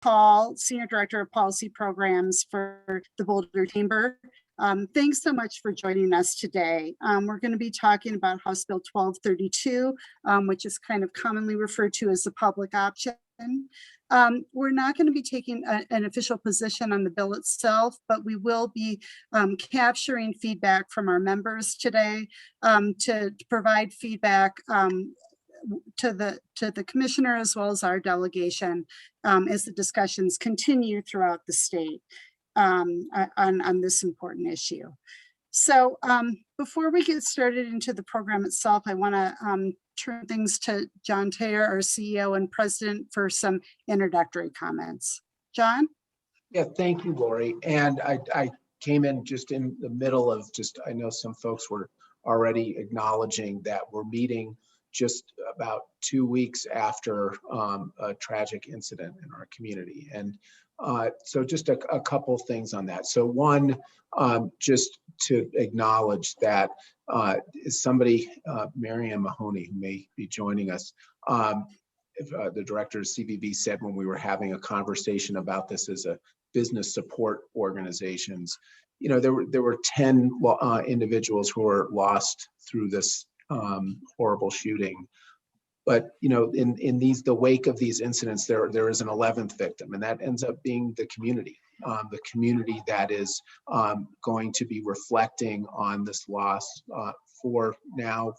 Paul, Senior Director of Policy Programs for the Boulder Chamber. Thanks so much for joining us today. We're going to be talking about House Bill 1232, which is kind of commonly referred to as the public option. We're not going to be taking an official position on the bill itself, but we will be capturing feedback from our members today to provide feedback to the commissioner as well as our delegation as the discussions continue throughout the state on this important issue. So before we get started into the program itself, I want to turn things to John Taylor, our CEO and president, for some introductory comments. John? Yeah, thank you, Lori. And I came in just in the middle of I know some folks were already acknowledging that we're meeting just about 2 weeks after a tragic incident in our community. And so just a couple things on that. So one, just to acknowledge that somebody, Marianne Mahoney, who may be joining us, the director of CVV said when we were having a conversation about this as a business support organizations, you know, there were 10 individuals who were lost through this horrible shooting. But you know, in the wake of these incidents, there is an 11th victim, and that ends up being the community that is going to be reflecting on this loss for now,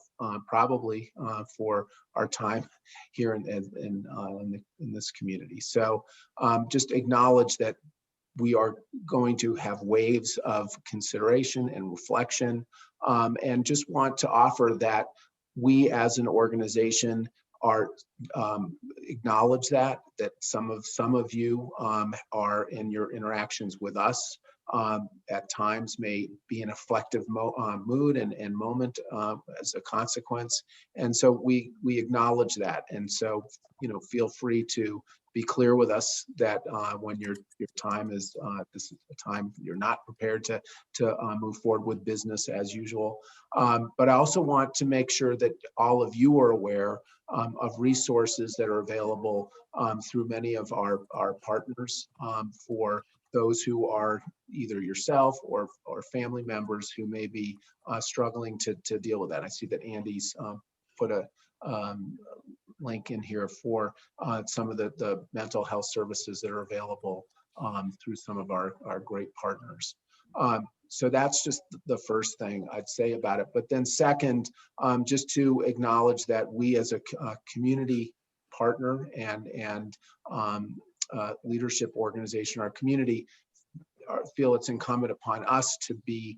probably for our time here in this community. So just acknowledge that we are going to have waves of consideration and reflection, and just want to offer that we as an organization are acknowledge that some of you are in your interactions with us at times may be in a reflective mood and moment as a consequence, and so we acknowledge that. And so, you know, feel free to be clear with us that when your time is this is a time you're not prepared to move forward with business as usual. But I also want to make sure that all of you are aware of resources that are available through many of our partners for those who are either yourself or family members who may be struggling to deal with that. I see that Andy's put a link in here for some of the mental health services that are available through some of our great partners. So that's just the first thing I'd say about it. But then second, just to acknowledge that we as a community partner and leadership organization, our community, feel it's incumbent upon us to be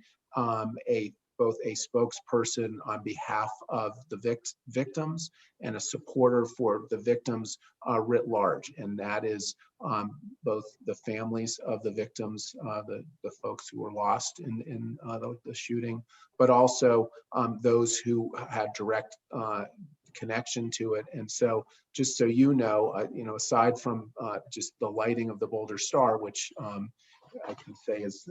both a spokesperson on behalf of the victims and a supporter for the victims writ large. And that is both the families of the victims, the folks who were lost in the shooting, but also those who had direct connection to it. And so just so you know, aside from just the lighting of the Boulder Star, which I can say is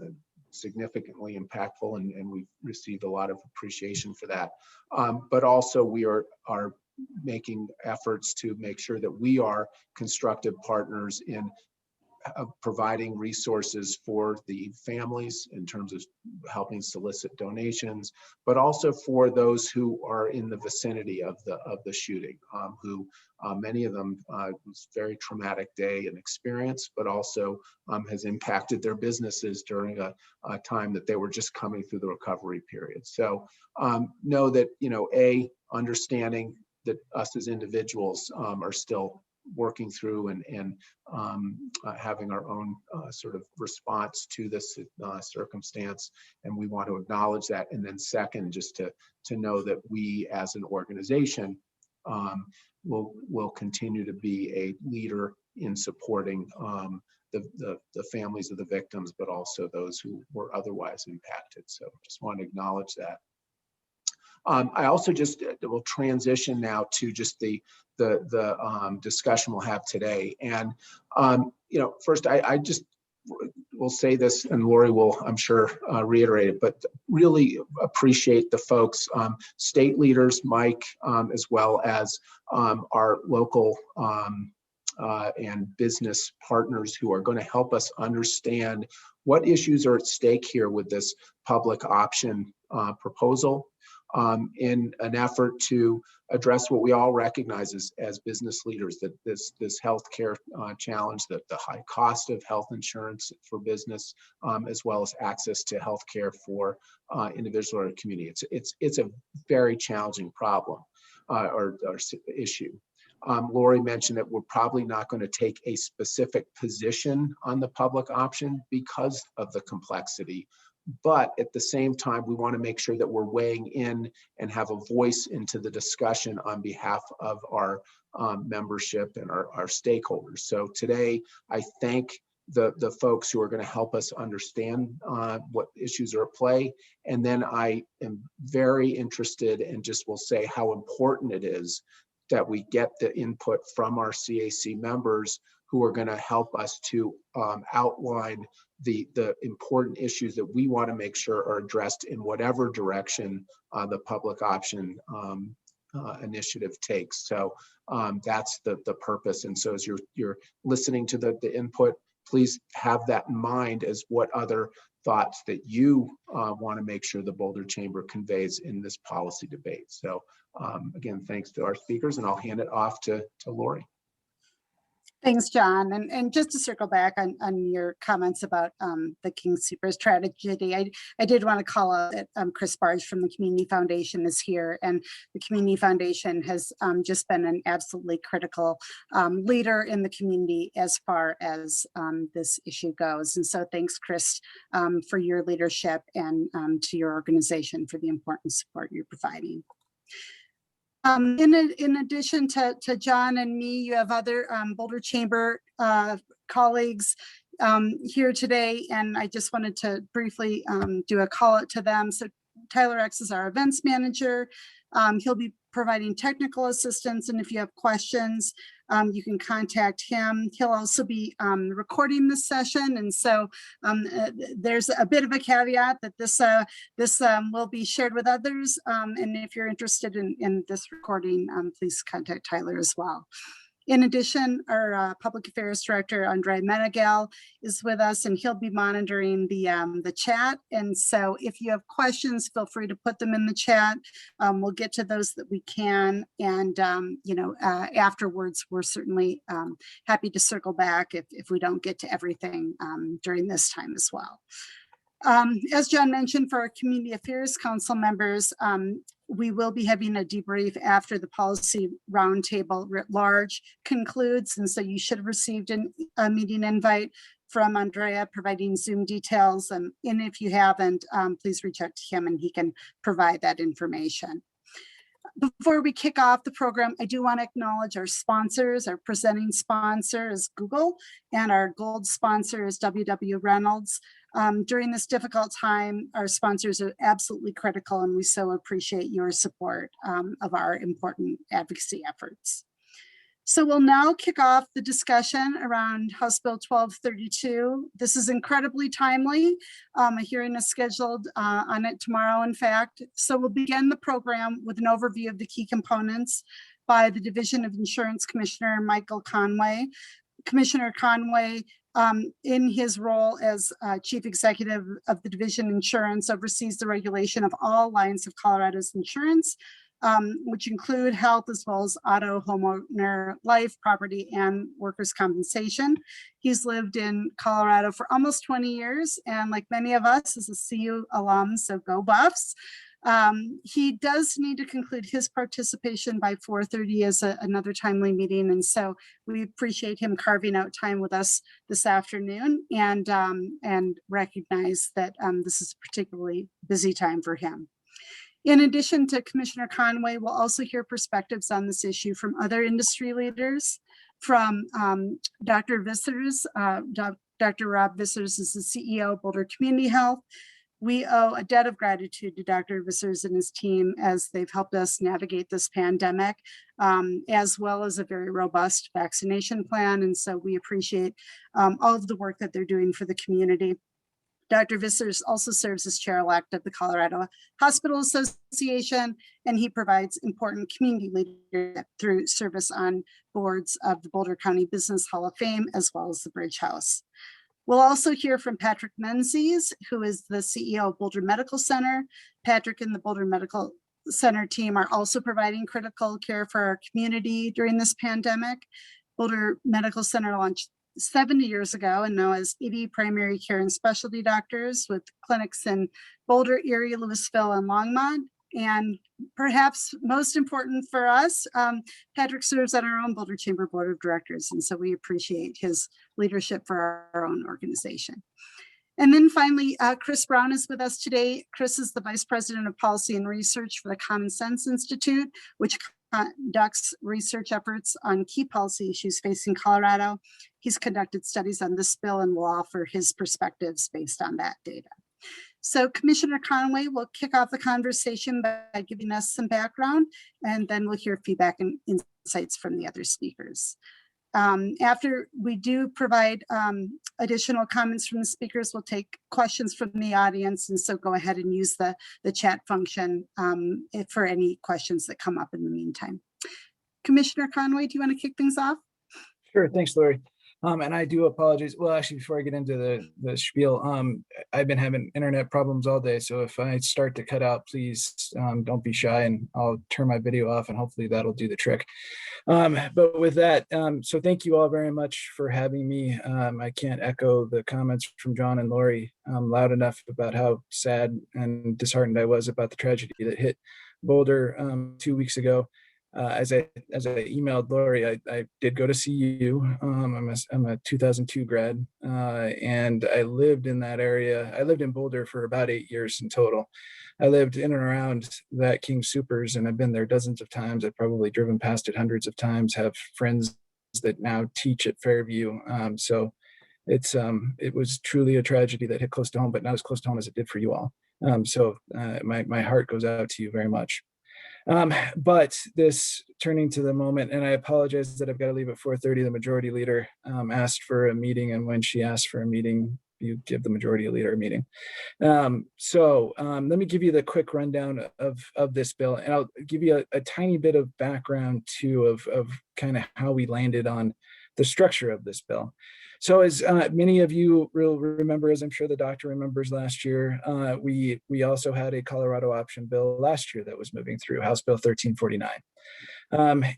significantly impactful, and we've received a lot of appreciation for that. But also we are making efforts to make sure that we are constructive partners in providing resources for the families in terms of helping solicit donations, but also for those who are in the vicinity of the shooting, who many of them was a very traumatic day and experience, but also has impacted their businesses during a time that they were just coming through the recovery period. So know that, understanding that us as individuals are still working through and having our own sort of response to this circumstance, and we want to acknowledge that. And then second, just to know that we as an organization will continue to be a leader in supporting the families of the victims, but also those who were otherwise impacted. So just want to acknowledge that. I also just will transition now to just the discussion we'll have today. And, first I just will say this, and Lori will, I'm sure, reiterate it, but really appreciate the folks, state leaders, Mike, as well as our local and business partners who are going to help us understand what issues are at stake here with this public option proposal, in an effort to address what we all recognize as business leaders, that this healthcare challenge, that the high cost of health insurance for business, as well as access to healthcare for individuals or community. It's a very challenging problem or issue. Lori mentioned that we're probably not going to take a specific position on the public option because of the complexity. But at the same time, we want to make sure that we're weighing in and have a voice into the discussion on behalf of our membership and our stakeholders. So today, I thank the folks who are going to help us understand what issues are at play. And then I am very interested and just will say how important it is that we get the input from our CAC members who are going to help us to outline the important issues that we want to make sure are addressed in whatever direction the public option initiative takes. So that's the purpose. And so as you're listening to the input, please have that in mind as what other thoughts that you want to make sure the Boulder Chamber conveys in this policy debate. So again, thanks to our speakers, and I'll hand it off to Lori. Thanks, John. And just to circle back on your comments about the King Soopers tragedy, I did want to call out that Chris Barge from the Community Foundation is here, and the Community Foundation has just been an absolutely critical leader in the community as far as this issue goes. And so thanks, Chris, for your leadership, and to your organization for the important support you're providing. In addition to John and me, you have other Boulder Chamber colleagues here today, and I just wanted to briefly do a call out to them. So Tyler X is our events manager. He'll be providing technical assistance, and if you have questions, you can contact him. He'll also be recording this session, and so there's a bit of a caveat that this will be shared with others, and if you're interested in this recording, please contact Tyler as well. In addition, our Public Affairs Director, Andre Menegal, is with us, and he'll be monitoring the chat. And so if you have questions, feel free to put them in the chat. We'll get to those that we can. And, afterwards, we're certainly happy to circle back if we don't get to everything during this time as well. As John mentioned, for our Community Affairs Council members, we will be having a debrief after the policy roundtable writ large concludes. And so you should have received a meeting invite from Andrea providing Zoom details. And if you haven't, please reach out to him and he can provide that information. Before we kick off the program, I do want to acknowledge our sponsors. Our presenting sponsor is Google, and our gold sponsor is WW Reynolds. During this difficult time, our sponsors are absolutely critical, and we so appreciate your support of our important advocacy efforts. So we'll now kick off the discussion around House Bill 1232. This is incredibly timely. A hearing is scheduled on it tomorrow, in fact. So we'll begin the program with an overview of the key components by the Division of Insurance Commissioner Michael Conway. Commissioner Conway, in his role as Chief Executive of the Division Insurance, oversees the regulation of all lines of Colorado's insurance, which include health as well as auto, homeowner, life, property, and workers' compensation. He's lived in Colorado for almost 20 years, and like many of us, is a CU alum, so go Buffs. He does need to conclude his participation by 4:30 as another timely meeting, and so we appreciate him carving out time with us this afternoon, and recognize that this is a particularly busy time for him. In addition to Commissioner Conway, we'll also hear perspectives on this issue from other industry leaders, from Dr. Vissers. Dr. Rob Vissers is the CEO of Boulder Community Health. We owe a debt of gratitude to Dr. Vissers and his team as they've helped us navigate this pandemic, as well as a very robust vaccination plan. And so we appreciate all of the work that they're doing for the community. Dr. Vissers also serves as chair-elect of the Colorado Hospital Association, and he provides important community leadership through service on boards of the Boulder County Business Hall of Fame, as well as the Bridge House. We'll also hear from Patrick Menzies, who is the CEO of Boulder Medical Center. Patrick and the Boulder Medical Center team are also providing critical care for our community during this pandemic. Boulder Medical Center launched 70 years ago and now has 80 primary care and specialty doctors with clinics in Boulder, Erie, Louisville, and Longmont. And perhaps most important for us, Patrick serves on our own Boulder Chamber Board of Directors. And so we appreciate his leadership for our own organization. And then finally, Chris Brown is with us today. Chris is the Vice President of Policy and Research for the Common Sense Institute, which conducts research efforts on key policy issues facing Colorado. He's conducted studies on this bill and will offer his perspectives based on that data. So Commissioner Conway will kick off the conversation by giving us some background, and then we'll hear feedback and insights from the other speakers. After we do provide additional comments from the speakers, we'll take questions from the audience. And so go ahead and use the chat function for any questions that come up in the meantime. Commissioner Conway, do you want to kick things off? Sure, thanks, Lori. And I do apologize. Well, actually, before I get into the spiel, I've been having internet problems all day. So if I start to cut out, please don't be shy, and I'll turn my video off, and hopefully that'll do the trick. But with that, so thank you all very much for having me. I can't echo the comments from John and Lori loud enough about how sad and disheartened I was about the tragedy that hit Boulder 2 weeks ago. As I emailed Lori, I did go to CU. I'm a 2002 grad, and I lived in that area. I lived in Boulder for about 8 years in total. I lived in and around that King Soopers, and I've been there dozens of times. I've probably driven past it hundreds of times, have friends that now teach at Fairview. So it was truly a tragedy that hit close to home, but not as close to home as it did for you all. So my heart goes out to you very much. But this, turning to the moment, and I apologize that I've got to leave at 4:30. The majority leader asked for a meeting, and when she asked for a meeting, you give the majority leader a meeting. So let me give you the quick rundown of this bill, and I'll give you a tiny bit of background too of kind of how we landed on the structure of this bill. So as many of you will remember, as I'm sure the doctor remembers last year, we also had a Colorado option bill last year that was moving through, House Bill 1349.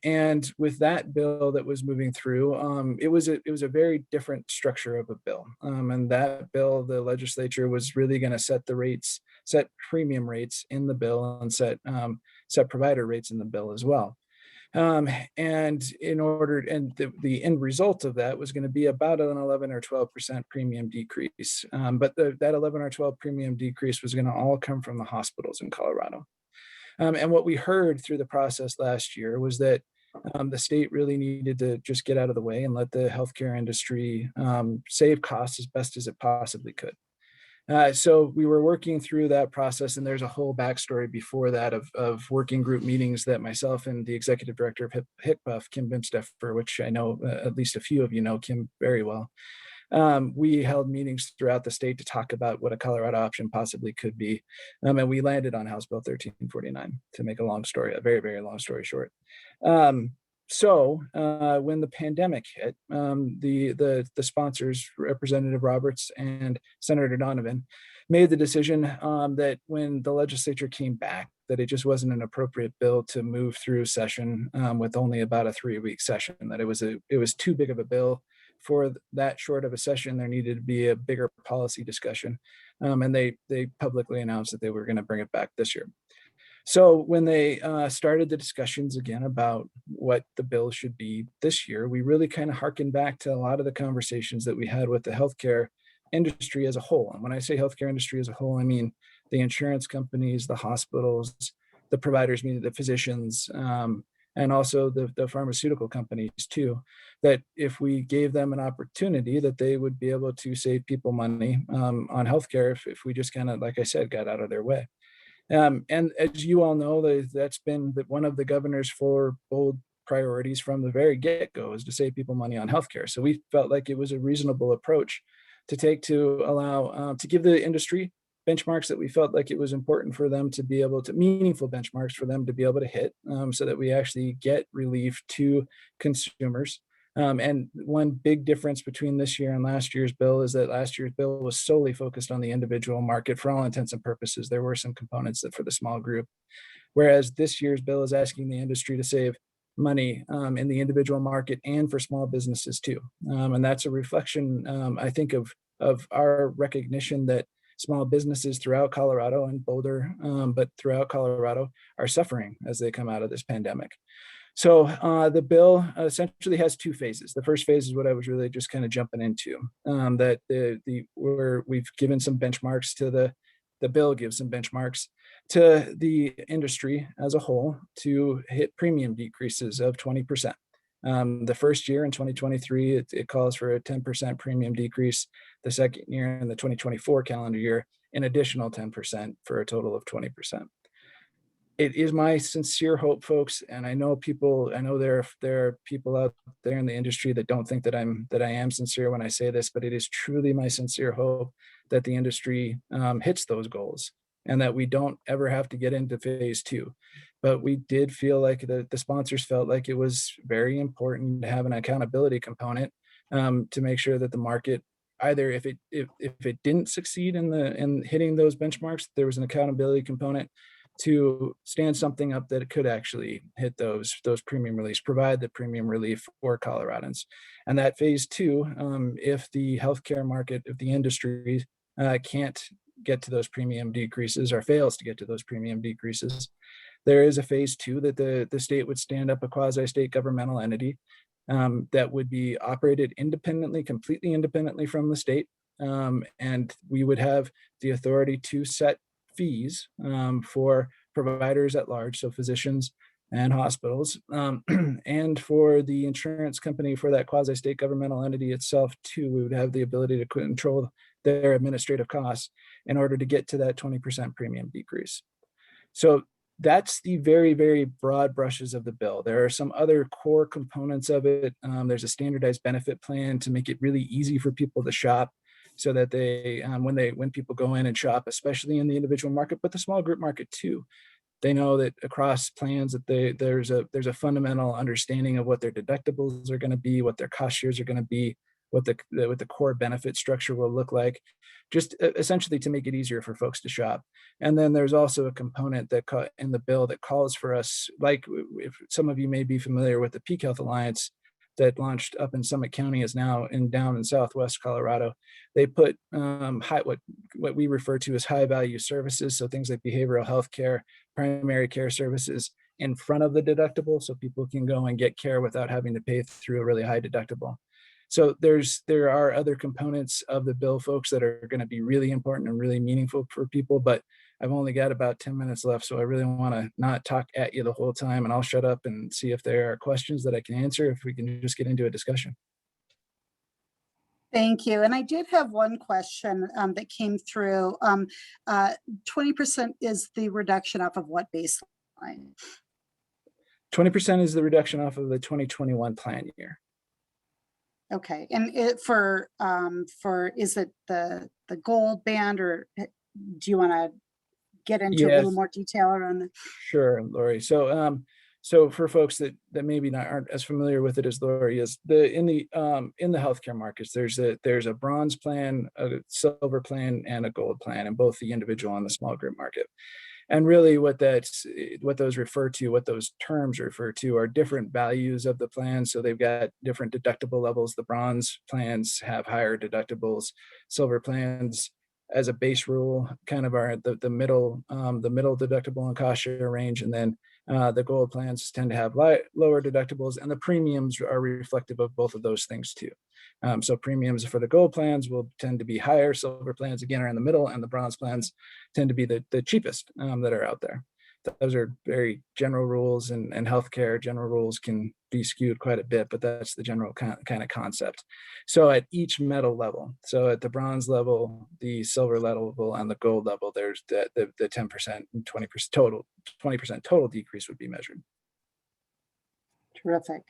And with that bill that was moving through, it was a very different structure of a bill. And that bill, the legislature was really going to set the rates, set premium rates in the bill, and set provider rates in the bill as well. And the end result of that was going to be about an 11 or 12% premium decrease. But that 11 or 12 premium decrease was going to all come from the hospitals in Colorado. And what we heard through the process last year was that the state really needed to just get out of the way and let the healthcare industry save costs as best as it possibly could. So we were working through that process, and there's a whole backstory before that of working group meetings that myself and the executive director of HICPUF, Kim Bimsteffer, which I know at least a few of you know Kim very well. We held meetings throughout the state to talk about what a Colorado option possibly could be. And we landed on House Bill 1349, to make a very, very long story short. So when the pandemic hit, the sponsors, Representative Roberts and Senator Donovan, made the decision that when the legislature came back, that it just wasn't an appropriate bill to move through session with only about a 3-week session, that it was too big of a bill for that short of a session. There needed to be a bigger policy discussion. And they publicly announced that they were going to bring it back this year. So when they started the discussions again about what the bill should be this year, we really kind of harkened back to a lot of the conversations that we had with the healthcare industry as a whole. And when I say healthcare industry as a whole, I mean the insurance companies, the hospitals, the providers, meaning the physicians, and also the pharmaceutical companies too, that if we gave them an opportunity, that they would be able to save people money on healthcare if we just kind of, like I said, got out of their way. And as you all know, that's been one of the governor's 4 bold priorities from the very get-go, is to save people money on healthcare. So we felt like it was a reasonable approach to take to allow to give the industry benchmarks that we felt like it was important for them to be able to, meaningful benchmarks for them to be able to hit, so that we actually get relief to consumers. And one big difference between this year and last year's bill is that last year's bill was solely focused on the individual market for all intents and purposes. There were some components that for the small group, whereas this year's bill is asking the industry to save money in the individual market and for small businesses too. And that's a reflection, I think, of our recognition that small businesses throughout Colorado and Boulder, but throughout Colorado, are suffering as they come out of this pandemic. So the bill essentially has two phases. The first phase is what I was really just kind of jumping into, that we've given some benchmarks to the bill gives some benchmarks to the industry as a whole to hit premium decreases of 20%. The first year in 2023, it calls for a 10% premium decrease. The second year in the 2024 calendar year, an additional 10% for a total of 20%. It is my sincere hope, folks, and I know there are people out there in the industry that don't think that I am sincere when I say this, but it is truly my sincere hope that the industry hits those goals and that we don't ever have to get into phase two. But we did feel like the sponsors felt like it was very important to have an accountability component to make sure that the market, either if it didn't succeed in hitting those benchmarks, there was an accountability component to stand something up that could actually hit those premium reliefs, provide the premium relief for Coloradans. And that phase two, if the healthcare market, if the industry can't get to those premium decreases or fails to get to those premium decreases, there is a phase two that the state would stand up a quasi-state governmental entity that would be operated independently, completely independently from the state. And we would have the authority to set fees for providers at large, so physicians and hospitals, and for the insurance company, for that quasi-state governmental entity itself too. We would have the ability to control their administrative costs in order to get to that 20% premium decrease. So that's the very, very broad brushes of the bill. There are some other core components of it. There's a standardized benefit plan to make it really easy for people to shop, so that they, when people go in and shop, especially in the individual market, but the small group market too, they know that across plans that there's a fundamental understanding of what their deductibles are going to be, what their cost shares are going to be, what the core benefit structure will look like, just essentially to make it easier for folks to shop. And then there's also a component that in the bill that calls for us, like if some of you may be familiar with the Peak Health Alliance that launched up in Summit County, is now down in Southwest Colorado. They put what we refer to as high value services, so things like behavioral health care, primary care services, in front of the deductible, so people can go and get care without having to pay through a really high deductible. So there are other components of the bill, folks, that are going to be really important and really meaningful for people, but I've only got about 10 minutes left, so I really want to not talk at you the whole time, and I'll shut up and see if there are questions that I can answer, if we can just get into a discussion. Thank you. And I did have one question that came through. 20% is the reduction off of what baseline? 20% is the reduction off of the 2021 plan year. Okay, and for is it the gold band, or do you want to get into a little more detail around that? Sure, Lori. So for folks that maybe aren't as familiar with it as Lori is, in the healthcare markets, there's a bronze plan, a silver plan, and a gold plan in both the individual and the small group market. And really what those terms refer to are different values of the plan. So they've got different deductible levels. The bronze plans have higher deductibles. Silver plans, as a base rule, kind of are the middle deductible and cost share range. And then the gold plans tend to have lower deductibles, and the premiums are reflective of both of those things too. So premiums for the gold plans will tend to be higher. Silver plans, again, are in the middle, and the bronze plans tend to be the cheapest that are out there. Those are very general rules, and healthcare general rules can be skewed quite a bit, but that's the general kind of concept. So at each metal level, so at the bronze level, the silver level, and the gold level, there's the 10% and 20% total decrease would be measured. Terrific.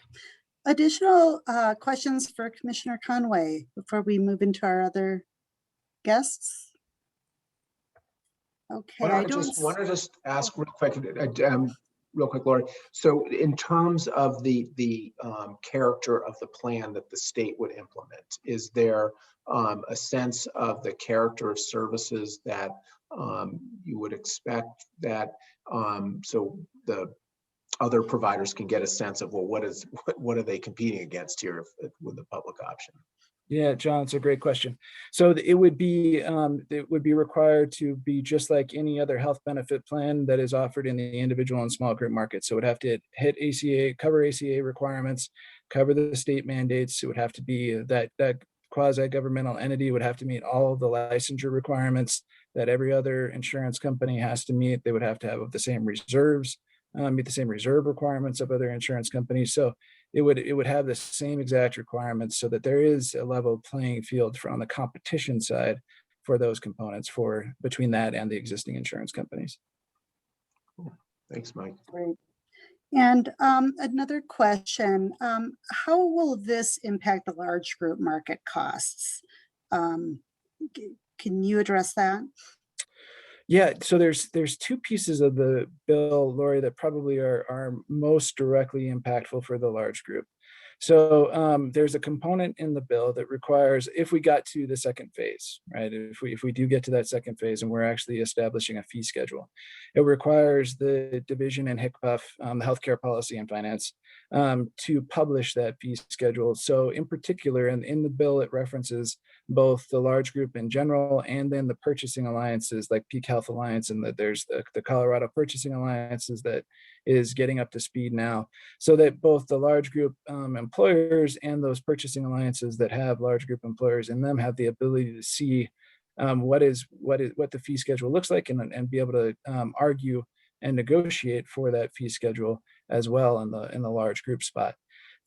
Additional questions for Commissioner Conway before we move into our other guests? Okay, I don't. Want to just ask real quick, Lori. So in terms of the character of the plan that the state would implement, is there a sense of the character of services that you would expect that so the other providers can get a sense of, well, what are they competing against here with the public option? Yeah, John, it's a great question. So it would be required to be just like any other health benefit plan that is offered in the individual and small group market. So it would have to hit ACA, cover ACA requirements, cover the state mandates. It would have to be that quasi-governmental entity would have to meet all of the licensure requirements that every other insurance company has to meet. They would have to have the same reserves, meet the same reserve requirements of other insurance companies. So it would have the same exact requirements, so that there is a level playing field on the competition side for those components between that and the existing insurance companies. Thanks, Mike. Great. And another question, how will this impact the large group market costs? Can you address that? Yeah, so there's two pieces of the bill, Lori, that probably are most directly impactful for the large group. So there's a component in the bill that requires, if we got to the second phase, right? If we do get to that second phase and we're actually establishing a fee schedule, it requires the division in HCPF, the Healthcare Policy and Finance, to publish that fee schedule. So in particular, in the bill, it references both the large group in general and then the purchasing alliances like Peak Health Alliance, and that there's the Colorado Purchasing Alliances that is getting up to speed now, so that both the large group employers and those purchasing alliances that have large group employers in them have the ability to see what the fee schedule looks like, and be able to argue and negotiate for that fee schedule as well in the large group spot.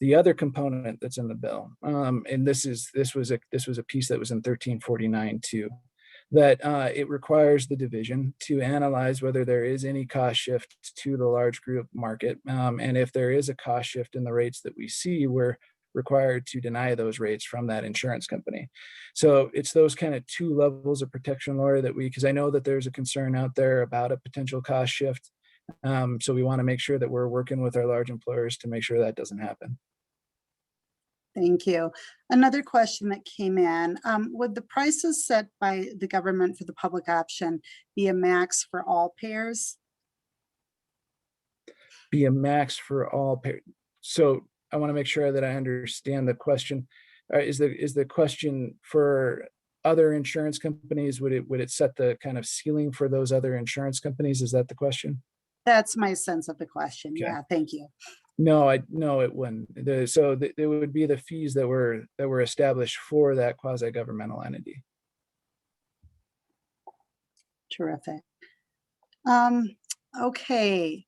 The other component that's in the bill, and this was a piece that was in 1349 too, that it requires the division to analyze whether there is any cost shift to the large group market. And if there is a cost shift in the rates that we see, we're required to deny those rates from that insurance company. So it's those kind of two levels of protection, Laura, because I know that there's a concern out there about a potential cost shift. So we want to make sure that we're working with our large employers to make sure that doesn't happen. Thank you. Another question that came in, would the prices set by the government for the public option be a max for all payers? Be a max for all payers. So I want to make sure that I understand the question. Is the question for other insurance companies? Would it set the kind of ceiling for those other insurance companies? Is that the question? That's my sense of the question. Okay. Yeah, thank you. No, it wouldn't. There would be the fees that were established for that quasi-governmental entity. Terrific. Okay.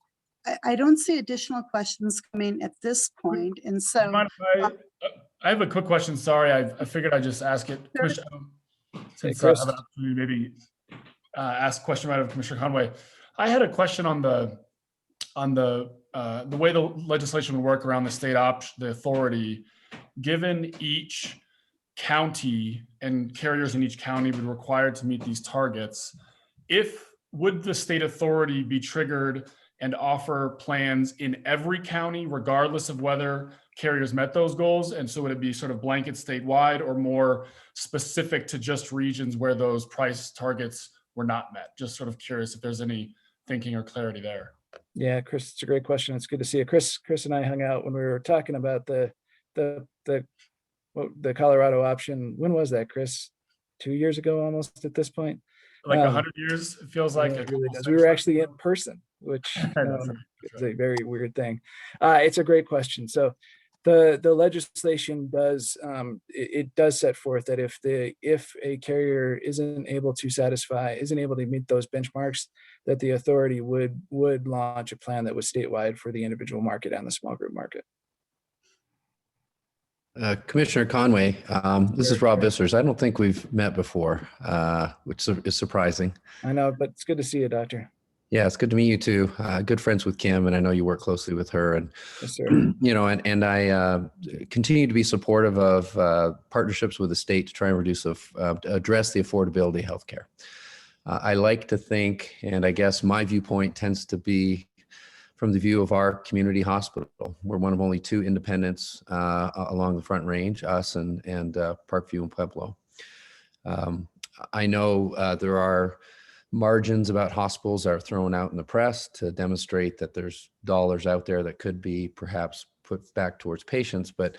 I don't see additional questions coming at this point, and so I have a quick question. Sorry, I figured I'd just ask it. Sure. Since I have an opportunity, maybe ask a question right of Commissioner Conway. I had a question on the way the legislation would work around the authority, given each county and carriers in each county would be required to meet these targets. Would the state authority be triggered and offer plans in every county, regardless of whether carriers met those goals? And so would it be sort of blanket statewide, or more specific to just regions where those price targets were not met? Just sort of curious if there's any thinking or clarity there. Yeah, Chris, it's a great question. It's good to see you. Chris and I hung out when we were talking about the Colorado option. When was that, Chris? 2 years ago, almost at this point. Like 100 years, it feels like. Yeah, it really does. We were actually in person, which is a very weird thing. It's a great question. So the legislation does set forth that if a carrier isn't able to meet those benchmarks, that the authority would launch a plan that was statewide for the individual market and the small group market. Commissioner Conway, this is Rob Vissers. I don't think we've met before, which is surprising. I know, but it's good to see you, Doctor. Yeah, it's good to meet you too. Good friends with Kim, and I know you work closely with her. And Yes, sir. and I continue to be supportive of partnerships with the state to try and to address the affordability of healthcare. I like to think, and I guess my viewpoint tends to be from the view of our community hospital. We're one of only two independents along the Front Range, us and Parkview and Pueblo. I know there are margins about hospitals that are thrown out in the press to demonstrate that there's dollars out there that could be perhaps put back towards patients, but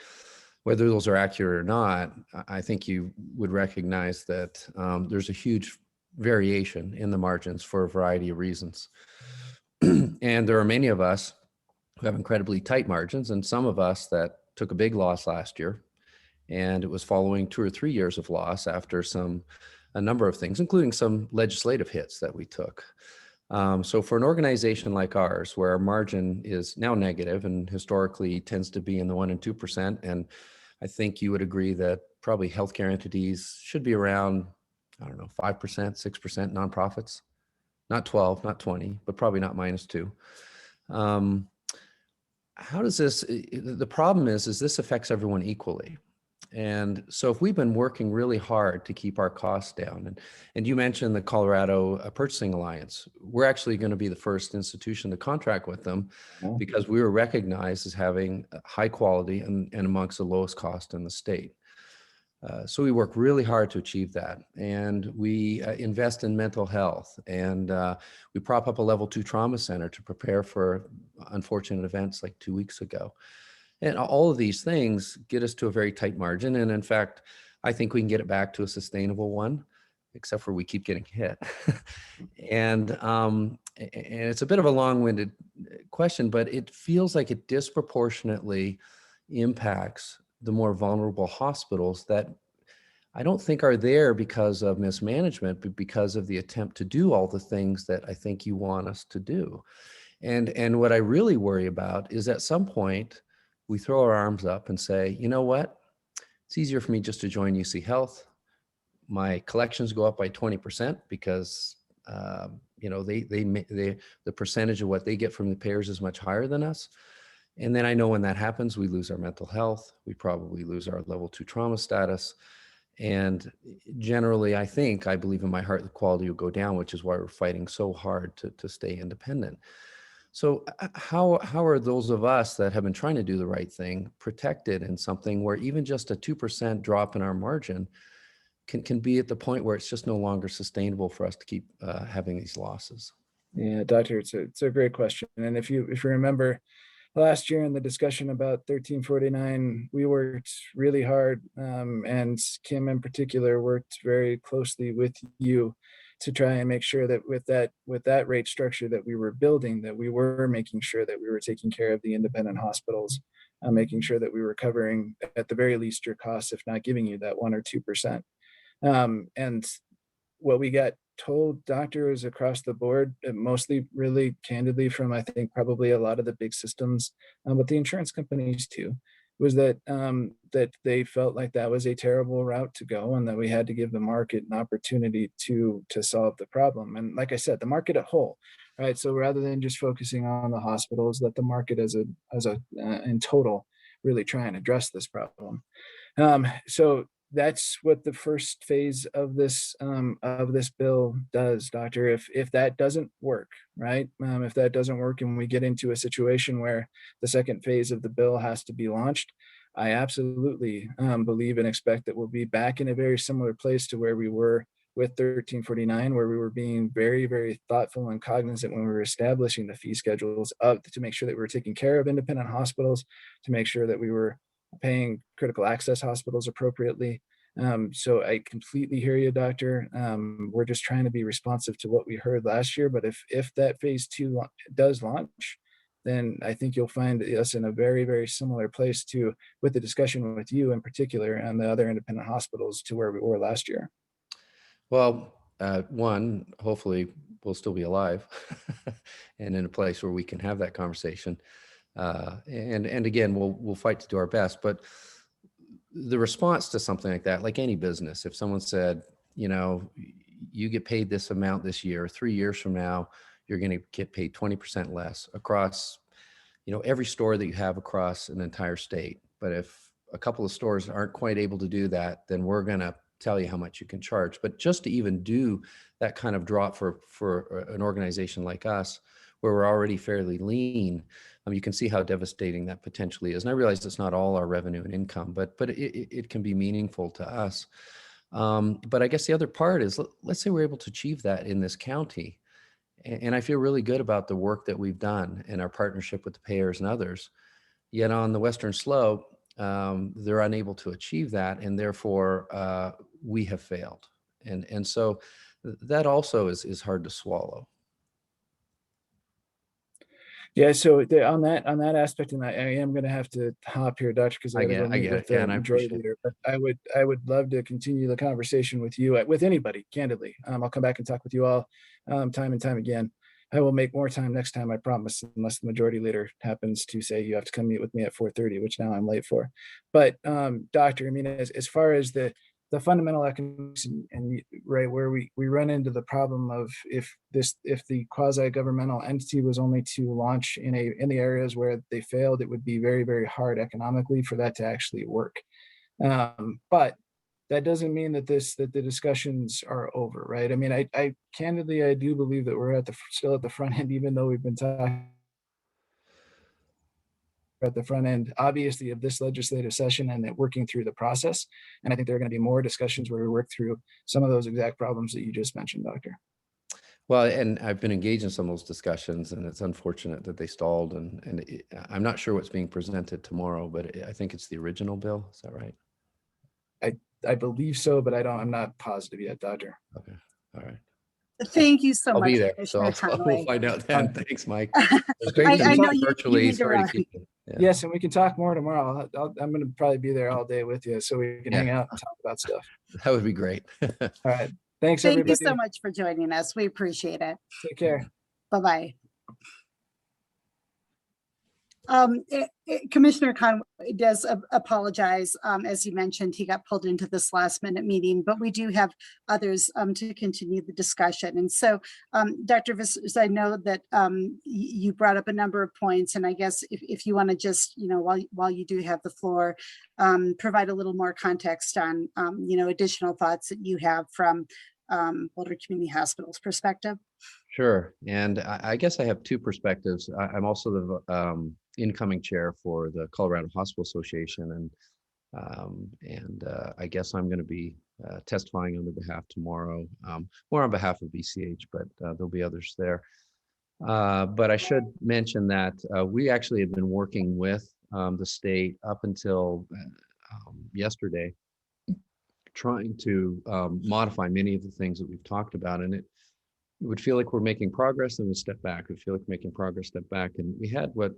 whether those are accurate or not, I think you would recognize that there's a huge variation in the margins for a variety of reasons. And there are many of us who have incredibly tight margins, and some of us that took a big loss last year, and it was following 2 or 3 years of loss after a number of things, including some legislative hits that we took. So for an organization like ours, where our margin is now negative and historically tends to be in the 1% and 2%, and I think you would agree that probably healthcare entities should be around, I don't know, 5%, 6% nonprofits, not 12, not 20, but probably not -2. How does this, the problem is this affects everyone equally. And so if we've been working really hard to keep our costs down, and you mentioned the Colorado Purchasing Alliance, we're actually going to be the first institution to contract with them because we were recognized as having high quality and amongst the lowest cost in the state. So we work really hard to achieve that. And we invest in mental health, and we prop up a level 2 trauma center to prepare for unfortunate events like 2 weeks ago. And all of these things get us to a very tight margin. And in fact, I think we can get it back to a sustainable one, except for we keep getting hit. And it's a bit of a long-winded question, but it feels like it disproportionately impacts the more vulnerable hospitals that I don't think are there because of mismanagement, but because of the attempt to do all the things that I think you want us to do. And what I really worry about is at some point, we throw our arms up and say, you know what? It's easier for me just to join UC Health. My collections go up by 20% because the percentage of what they get from the payers is much higher than us. And then I know when that happens, we lose our mental health. We probably lose our level 2 trauma status. And generally, I believe in my heart, the quality will go down, which is why we're fighting so hard to stay independent. So how are those of us that have been trying to do the right thing protected in something where even just a 2% drop in our margin can be at the point where it's just no longer sustainable for us to keep having these losses? Yeah, doctor, it's a great question. And if you remember last year in the discussion about 1349, we worked really hard, and Kim in particular worked very closely with you to try and make sure that with that rate structure that we were building, that we were making sure that we were taking care of the independent hospitals, making sure that we were covering at the very least your costs, if not giving you that 1 or 2%. And what we got told, doctors across the board, mostly really candidly from, I think, probably a lot of the big systems, but the insurance companies too, was that that they felt like that was a terrible route to go, and that we had to give the market an opportunity to solve the problem. And like I said, the market at whole, right? So rather than just focusing on the hospitals, let the market as a in total really try and address this problem. So that's what the first phase of this bill does, doctor. If that doesn't work, right? If that doesn't work and we get into a situation where the second phase of the bill has to be launched, I absolutely believe and expect that we'll be back in a very similar place to where we were with 1349, where we were being very, very thoughtful and cognizant when we were establishing the fee schedules to make sure that we were taking care of independent hospitals, to make sure that we were paying critical access hospitals appropriately. So I completely hear you, doctor. We're just trying to be responsive to what we heard last year. But if that phase 2 does launch, then I think you'll find us in a very, very similar place to with the discussion with you in particular and the other independent hospitals to where we were last year. Well, one, hopefully we'll still be alive and in a place where we can have that conversation. And again, we'll fight to do our best. But the response to something like that, like any business, if someone said, you get paid this amount this year, 3 years from now, you're going to get paid 20% less across, every store that you have across an entire state. But if a couple of stores aren't quite able to do that, then we're going to tell you how much you can charge. But just to even do that kind of drop for an organization like us, where we're already fairly lean, you can see how devastating that potentially is. And I realize it's not all our revenue and income, but it can be meaningful to us. But I guess the other part is, let's say we're able to achieve that in this county. And I feel really good about the work that we've done in our partnership with the payers and others. Yet on the Western Slope, they're unable to achieve that, and therefore we have failed. And so that also is hard to swallow. Yeah, so on that aspect, and I am going to have to hop here, Doctor, because I got to go meet with the majority leader. But I would love to continue the conversation with you, with anybody, candidly. I'll come back and talk with you all time and time again. I will make more time next time, I promise, unless the majority leader happens to say you have to come meet with me at 4:30, which now I'm late for. But Doctor, I mean, as far as the fundamental economics and right where we run into the problem of if the quasi-governmental entity was only to launch in the areas where they failed, it would be very, very hard economically for that to actually work. But that doesn't mean that the discussions are over, right? I mean, I candidly, I do believe that we're still at the front end, even though we've been talking at the front end, obviously, of this legislative session and working through the process. And I think there are going to be more discussions where we work through some of those exact problems that you just mentioned, Doctor. Well, and I've been engaged in some of those discussions, and it's unfortunate that they stalled. And I'm not sure what's being presented tomorrow, but I think it's the original bill. Is that right? I believe so, but I'm not positive yet, Doctor. Okay. All right. Thank you so I'll much. be there, so we'll find out then. Thanks, Mike. It's great to meet you virtually. Sorry to keep you. Yeah. Yes, and we can talk more tomorrow. I'm going to probably be there all day with you, so we can hang out and talk about stuff. That would be great. All right. Thanks, Thank everybody. you so much for joining us. We appreciate it. Take care. Bye-bye. Commissioner Conway does apologize. As he mentioned, he got pulled into this last minute meeting, but we do have others to continue the discussion. And so, Dr. Vissers, I know that you brought up a number of points, and I guess if you want to just, while you do have the floor, provide a little more context on, additional thoughts that you have from Boulder Community Hospital's perspective. Sure. And I guess I have two perspectives. I'm also the incoming chair for the Colorado Hospital Association. And I guess I'm going to be testifying on their behalf tomorrow, more on behalf of BCH, but there'll be others there. But I should mention that we actually have been working with the state up until yesterday, trying to modify many of the things that we've talked about. And it would feel like we're making progress, then we step back. We feel like making progress, step back. And we had what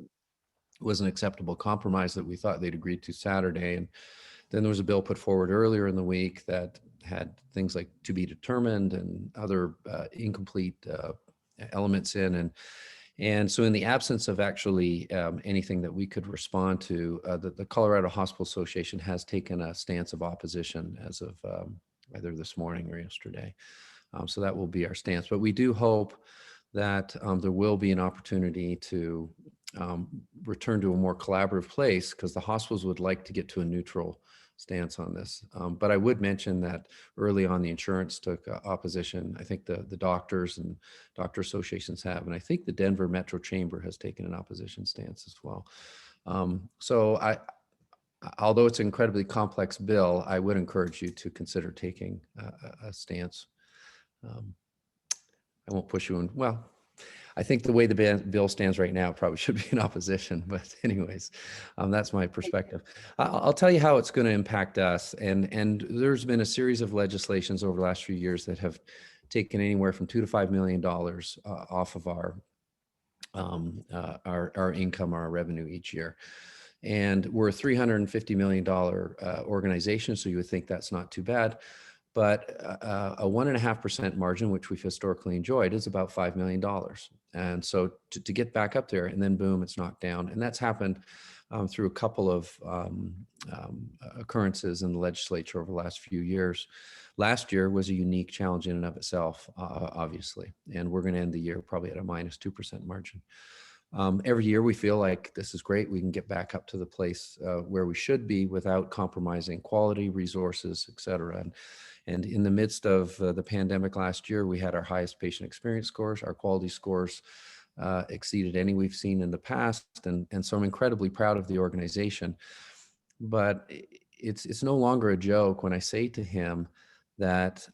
was an acceptable compromise that we thought they'd agreed to Saturday. And then there was a bill put forward earlier in the week that had things like to be determined and other incomplete elements in. And so in the absence of actually anything that we could respond to, the Colorado Hospital Association has taken a stance of opposition as of either this morning or yesterday. So that will be our stance. But we do hope that there will be an opportunity to return to a more collaborative place, because the hospitals would like to get to a neutral stance on this. But I would mention that early on the insurance took opposition. I think the doctors and doctor associations have, and I think the Denver Metro Chamber has taken an opposition stance as well. So although it's an incredibly complex bill, I would encourage you to consider taking a stance. I won't push you in. Well, I think the way the bill stands right now probably should be in opposition, but anyways, that's my perspective. I'll tell you how it's going to impact us. And there's been a series of legislations over the last few years that have taken anywhere from $2 to $5 million off of our income, our revenue each year. And we're a $350 million organization, so you would think that's not too bad. But a 1.5% margin, which we've historically enjoyed, is about $5 million. And so to get back up there and then boom, it's knocked down. And that's happened through a couple of occurrences in the legislature over the last few years. Last year was a unique challenge in and of itself, obviously. And we're going to end the year probably at a -2% margin. Every year we feel like this is great. We can get back up to the place where we should be without compromising quality, resources, et cetera. And in the midst of the pandemic last year, we had our highest patient experience scores. Our quality scores exceeded any we've seen in the past. And so I'm incredibly proud of the organization. But it's no longer a joke when I say to him that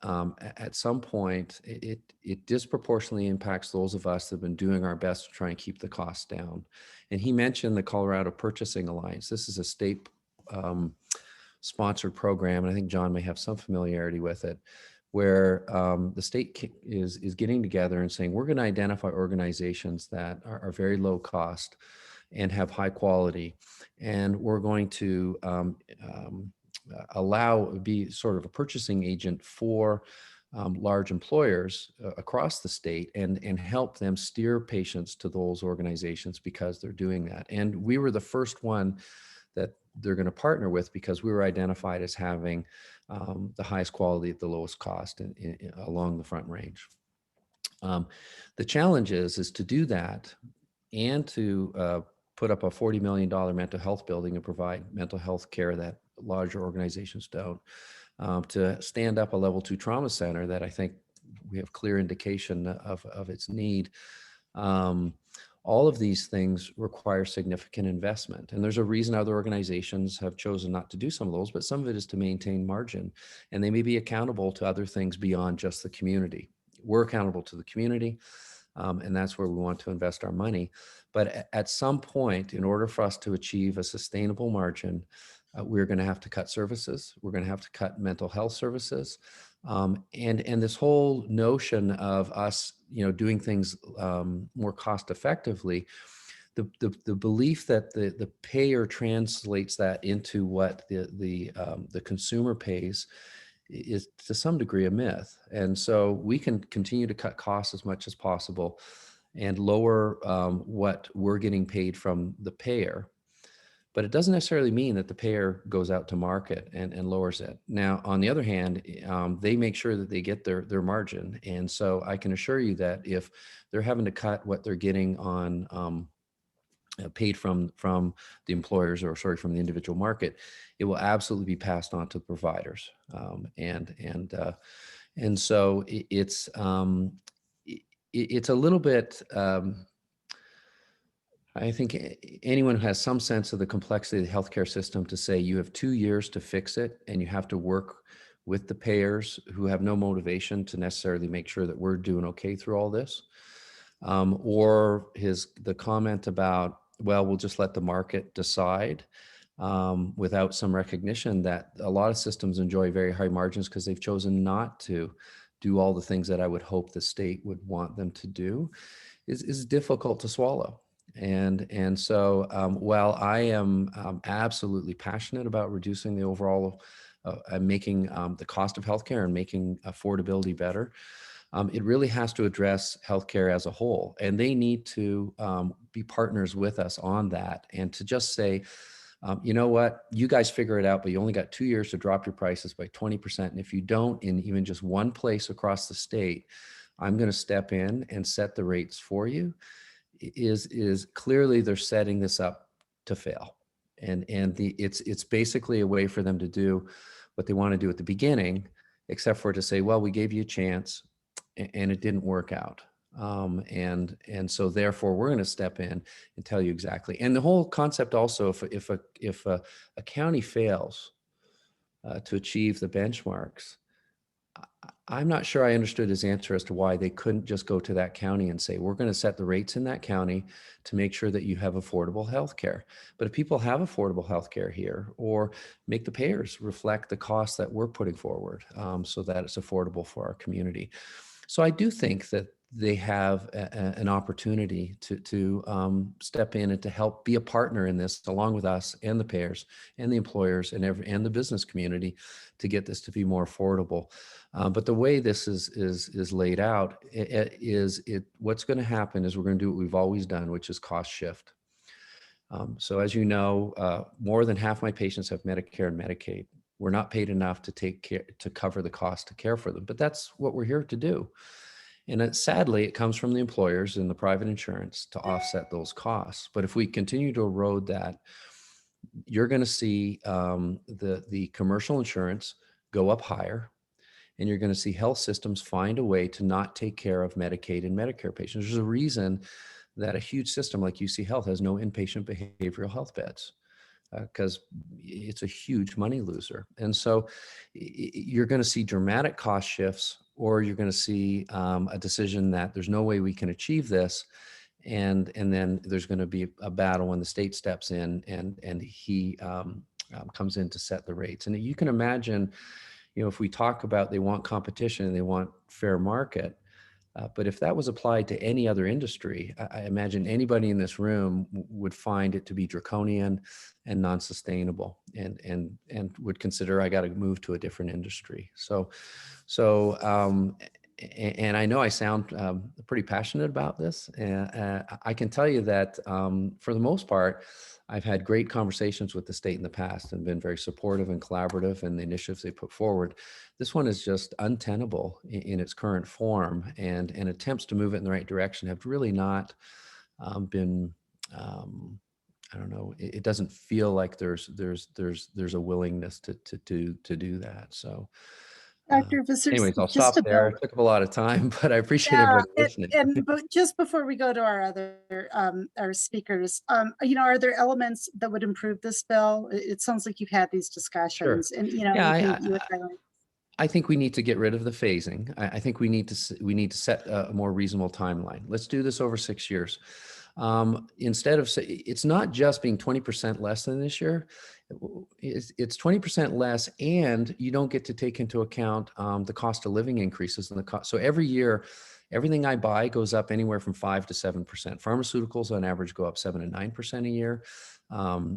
at some point it disproportionately impacts those of us that have been doing our best to try and keep the costs down. And he mentioned the Colorado Purchasing Alliance. This is a state sponsored program, and I think John may have some familiarity with it, where the state is getting together and saying, we're going to identify organizations that are very low cost and have high quality, and we're going to be sort of a purchasing agent for large employers across the state and help them steer patients to those organizations because they're doing that. And we were the first one that they're going to partner with because we were identified as having the highest quality at the lowest cost along the Front Range. The challenge is to do that and to put up a $40 million mental health building and provide mental health care that larger organizations don't, to stand up a level 2 trauma center that I think we have clear indication of its need. All of these things require significant investment. And there's a reason other organizations have chosen not to do some of those, but some of it is to maintain margin. And they may be accountable to other things beyond just the community. We're accountable to the community, and that's where we want to invest our money. But at some point, in order for us to achieve a sustainable margin, we're going to have to cut services. We're going to have to cut mental health services. And this whole notion of us, doing things more cost effectively, the belief that the payer translates that into what the consumer pays is to some degree a myth. And so we can continue to cut costs as much as possible and lower what we're getting paid from the payer. But it doesn't necessarily mean that the payer goes out to market and lowers it. Now, on the other hand, they make sure that they get their margin. And so I can assure you that if they're having to cut what they're getting on paid from the employers, or from the individual market, it will absolutely be passed on to the providers. And so it's a little bit. I think anyone who has some sense of the complexity of the healthcare system to say you have 2 years to fix it, and you have to work with the payers who have no motivation to necessarily make sure that we're doing okay through all this, or the comment about, well, we'll just let the market decide, without some recognition that a lot of systems enjoy very high margins because they've chosen not to do all the things that I would hope the state would want them to do, is difficult to swallow. And so while I am absolutely passionate about reducing the overall, making the cost of healthcare and making affordability better, it really has to address healthcare as a whole. And they need to be partners with us on that, and to just say, you know what, you guys figure it out, but you only got 2 years to drop your prices by 20%. And if you don't, in even just one place across the state, I'm going to step in and set the rates for you. Is clearly they're setting this up to fail, and it's basically a way for them to do what they want to do at the beginning, except for to say, well, we gave you a chance and it didn't work out, and so therefore we're going to step in and tell you exactly. And the whole concept also, if a county fails to achieve the benchmarks, I'm not sure I understood his answer as to why they couldn't just go to that county and say, we're going to set the rates in that county to make sure that you have affordable health care. But if people have affordable health care here, or make the payers reflect the costs that we're putting forward, so that it's affordable for our community. So I do think that they have an opportunity to step in and to help be a partner in this, along with us and the payers and the employers and the business community, to get this to be more affordable. But the way this is laid out what's going to happen is we're going to do what we've always done, which is cost shift. So as you know, more than half my patients have Medicare and Medicaid. We're not paid enough to cover the cost to care for them, but that's what we're here to do. And sadly, it comes from the employers and the private insurance to offset those costs. But if we continue to erode that, you're going to see the commercial insurance go up higher, and you're going to see health systems find a way to not take care of Medicaid and Medicare patients. There's a reason that a huge system like UC Health has no inpatient behavioral health beds, because it's a huge money loser. And so you're going to see dramatic cost shifts, or you're going to see a decision that there's no way we can achieve this. And then there's going to be a battle when the state steps in and he comes in to set the rates. And you can imagine, if we talk about they want competition and they want fair market, but if that was applied to any other industry, I imagine anybody in this room would find it to be draconian and non-sustainable, and would consider, I got to move to a different industry. And I know I sound pretty passionate about this. I can tell you that for the most part, I've had great conversations with the state in the past and been very supportive and collaborative in the initiatives they put forward. This one is just untenable in its current form, and attempts to move it in the right direction have really not been, I don't know, it doesn't feel like there's a willingness to do that. So Dr. Visser, anyways, I'll just stop there. about, It took up a lot of time, but I appreciate yeah, everybody listening. but just before we go to our other our speakers, are there elements that would improve this bill? It sounds like you've had these discussions, and Yeah, anything you would highlight? I think we need to get rid of the phasing. I think we need to set a more reasonable timeline. Let's do this over 6 years. Instead of it's not just being 20% less than this year. It's 20% less, and you don't get to take into account the cost of living increases and the cost. So every year, everything I buy goes up anywhere from 5 to 7%. Pharmaceuticals on average go up 7 to 9% a year.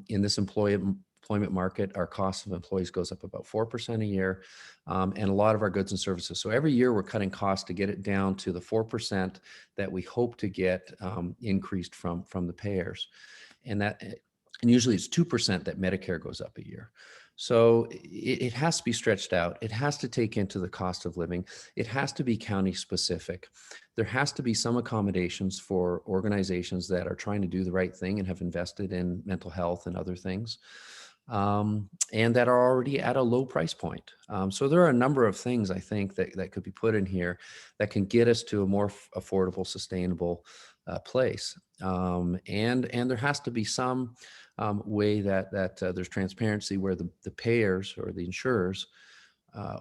In this employment market, our cost of employees goes up about 4% a year, and a lot of our goods and services. So every year we're cutting costs to get it down to the 4% that we hope to get increased from the payers. And usually it's 2% that Medicare goes up a year. So it has to be stretched out. It has to take into the cost of living. It has to be county specific. There has to be some accommodations for organizations that are trying to do the right thing and have invested in mental health and other things, and that are already at a low price point. So there are a number of things I think that could be put in here that can get us to a more affordable, sustainable place. And there has to be some way that there's transparency where the payers or the insurers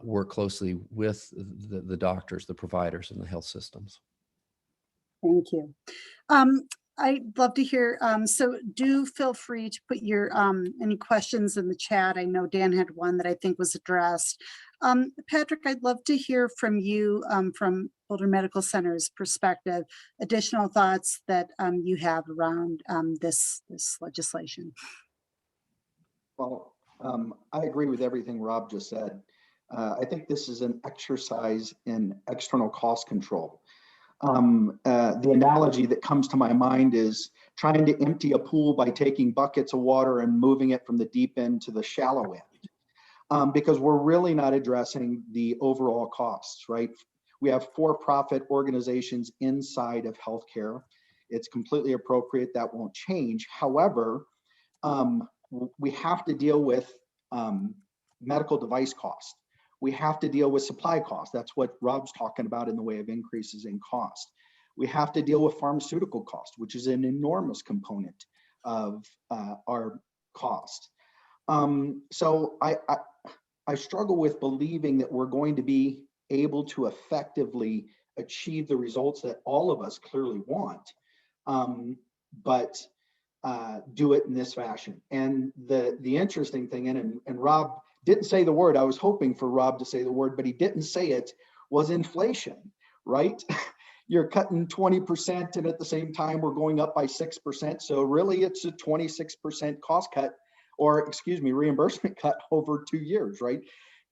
work closely with the doctors, the providers, and the health systems. Thank you. I'd love to hear, so do feel free to put your any questions in the chat. I know Dan had one that I think was addressed. Patrick, I'd love to hear from you from Boulder Medical Center's perspective, additional thoughts that you have around this legislation. Well, I agree with everything Rob just said. I think this is an exercise in external cost control. The analogy that comes to my mind is trying to empty a pool by taking buckets of water and moving it from the deep end to the shallow end, because we're really not addressing the overall costs, right? We have for-profit organizations inside of healthcare. It's completely appropriate. That won't change. However, we have to deal with medical device costs. We have to deal with supply costs. That's what Rob's talking about in the way of increases in cost. We have to deal with pharmaceutical cost, which is an enormous component of our cost. So I struggle with believing that we're going to be able to effectively achieve the results that all of us clearly want, but do it in this fashion. And the interesting thing, and Rob didn't say the word, I was hoping for Rob to say the word, but he didn't say it, was inflation, right? you're cutting 20%, and at the same time, we're going up by 6%. So really, it's a 26% cost cut, or excuse me, reimbursement cut over 2 years, right?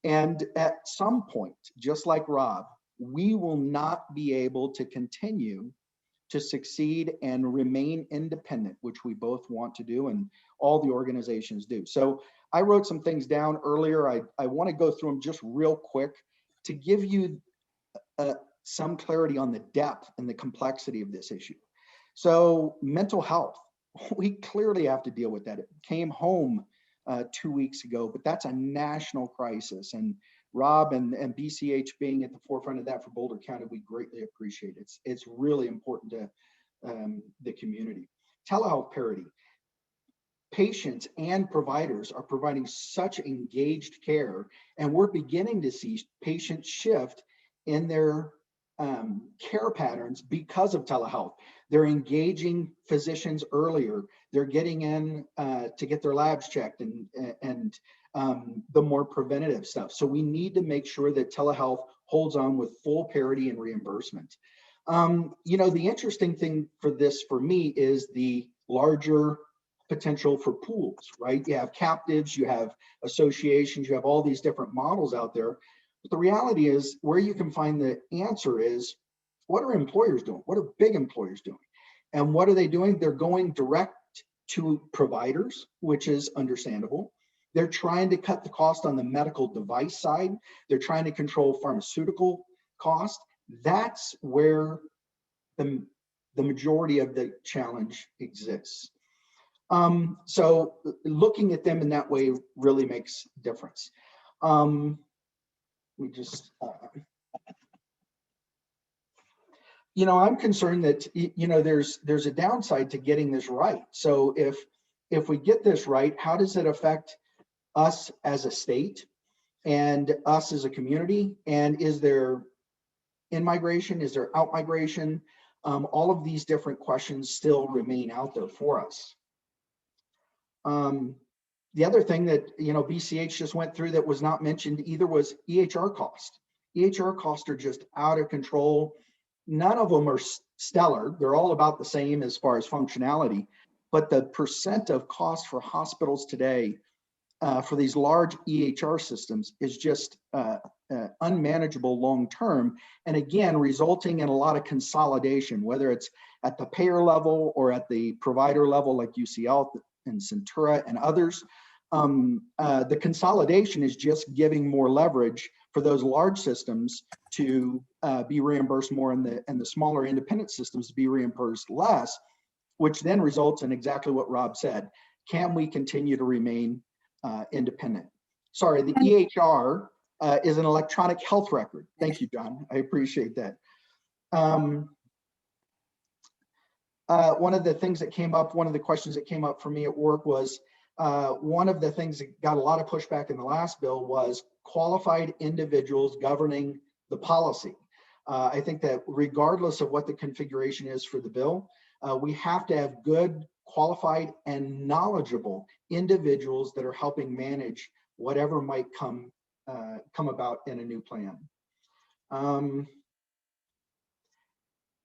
And at some point, just like Rob, we will not be able to continue to succeed and remain independent, which we both want to do, and all the organizations do. So I wrote some things down earlier. I want to go through them just real quick to give you some clarity on the depth and the complexity of this issue. So mental health, we clearly have to deal with that. It came home 2 weeks ago, but that's a national crisis. And Rob and BCH being at the forefront of that for Boulder County, we greatly appreciate it. It's really important to the community. Telehealth parity. Patients and providers are providing such engaged care, and we're beginning to see patients shift in their care patterns because of telehealth. They're engaging physicians earlier. They're getting in to get their labs checked and the more preventative stuff. So we need to make sure that telehealth holds on with full parity and reimbursement. You know, the interesting thing for this, for me, is the larger potential for pools, right? You have captives, you have associations, you have all these different models out there. But the reality is, where you can find the answer is, what are employers doing? What are big employers doing? And what are they doing? They're going direct to providers, which is understandable. They're trying to cut the cost on the medical device side. They're trying to control pharmaceutical cost. That's where the majority of the challenge exists. So looking at them in that way really makes a difference. We just, you know, I'm concerned that, you know, there's a downside to getting this right. So if we get this right, how does it affect us as a state and us as a community? And is there in-migration? Is there out-migration? All of these different questions still remain out there for us. The other thing that, you know, BCH just went through that was not mentioned either was EHR cost. EHR costs are just out of control. None of them are stellar. They're all about the same as far as functionality, but the percent of cost for hospitals today for these large EHR systems is just unmanageable long-term. And again, resulting in a lot of consolidation, whether it's at the payer level or at the provider level, like UCL and Centura and others. The consolidation is just giving more leverage for those large systems to be reimbursed more, and the smaller independent systems to be reimbursed less, which then results in exactly what Rob said. Can we continue to remain independent? Sorry, the EHR is an electronic health record. Thank you, John. I appreciate that. One of the things that came up, one of the questions that came up for me at work was, one of the things that got a lot of pushback in the last bill was qualified individuals governing the policy. I think that regardless of what the configuration is for the bill, we have to have good, qualified, and knowledgeable individuals that are helping manage whatever might come about in a new plan.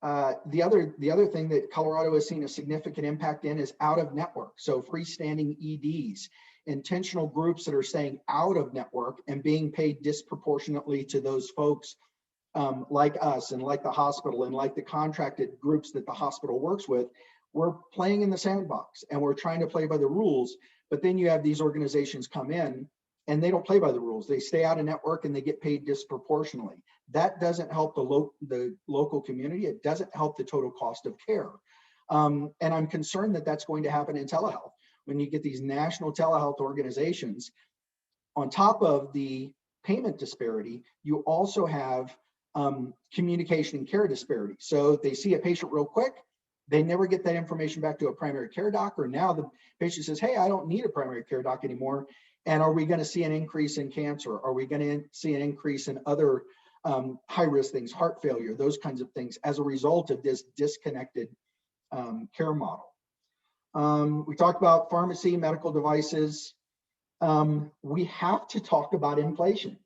The other thing that Colorado has seen a significant impact in is out of network. So freestanding EDs, intentional groups that are staying out of network and being paid disproportionately to those folks like us and like the hospital and like the contracted groups that the hospital works with. We're playing in the sandbox and we're trying to play by the rules, but then you have these organizations come in and they don't play by the rules. They stay out of network and they get paid disproportionately. That doesn't help the local community. It doesn't help the total cost of care. And I'm concerned that that's going to happen in telehealth. When you get these national telehealth organizations, on top of the payment disparity, you also have communication and care disparity. So they see a patient real quick, they never get that information back to a primary care doc, or now the patient says, hey, I don't need a primary care doc anymore. And are we going to see an increase in cancer? Are we going to see an increase in other high-risk things, heart failure, those kinds of things, as a result of this disconnected care model? We talked about pharmacy, medical devices. We have to talk about inflation.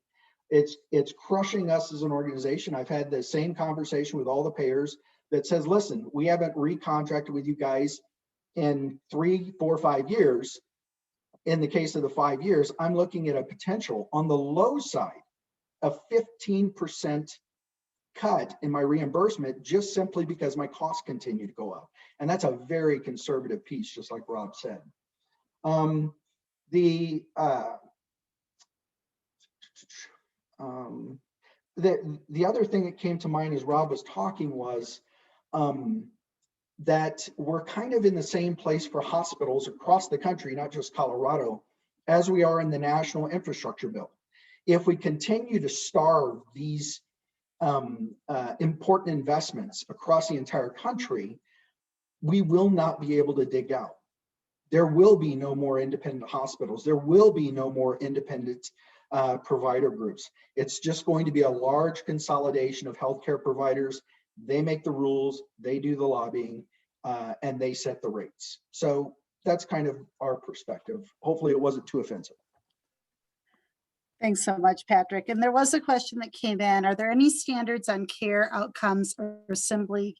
It's crushing us as an organization. I've had the same conversation with all the payers that says, listen, we haven't recontracted with you guys in 3, 4, 5 years. In the case of the 5 years, I'm looking at a potential on the low side of 15% cut in my reimbursement, just simply because my costs continue to go up. And that's a very conservative piece, just like Rob said. The other thing that came to mind as Rob was talking was that we're kind of in the same place for hospitals across the country, not just Colorado, as we are in the National Infrastructure Bill. If we continue to starve these important investments across the entire country, we will not be able to dig out. There will be no more independent hospitals. There will be no more independent provider groups. It's just going to be a large consolidation of healthcare providers. They make the rules, they do the lobbying, and they set the rates. So that's kind of our perspective. Hopefully it wasn't too offensive. Thanks so much, Patrick. And there was a question that came in. Are there any standards on care outcomes or assembly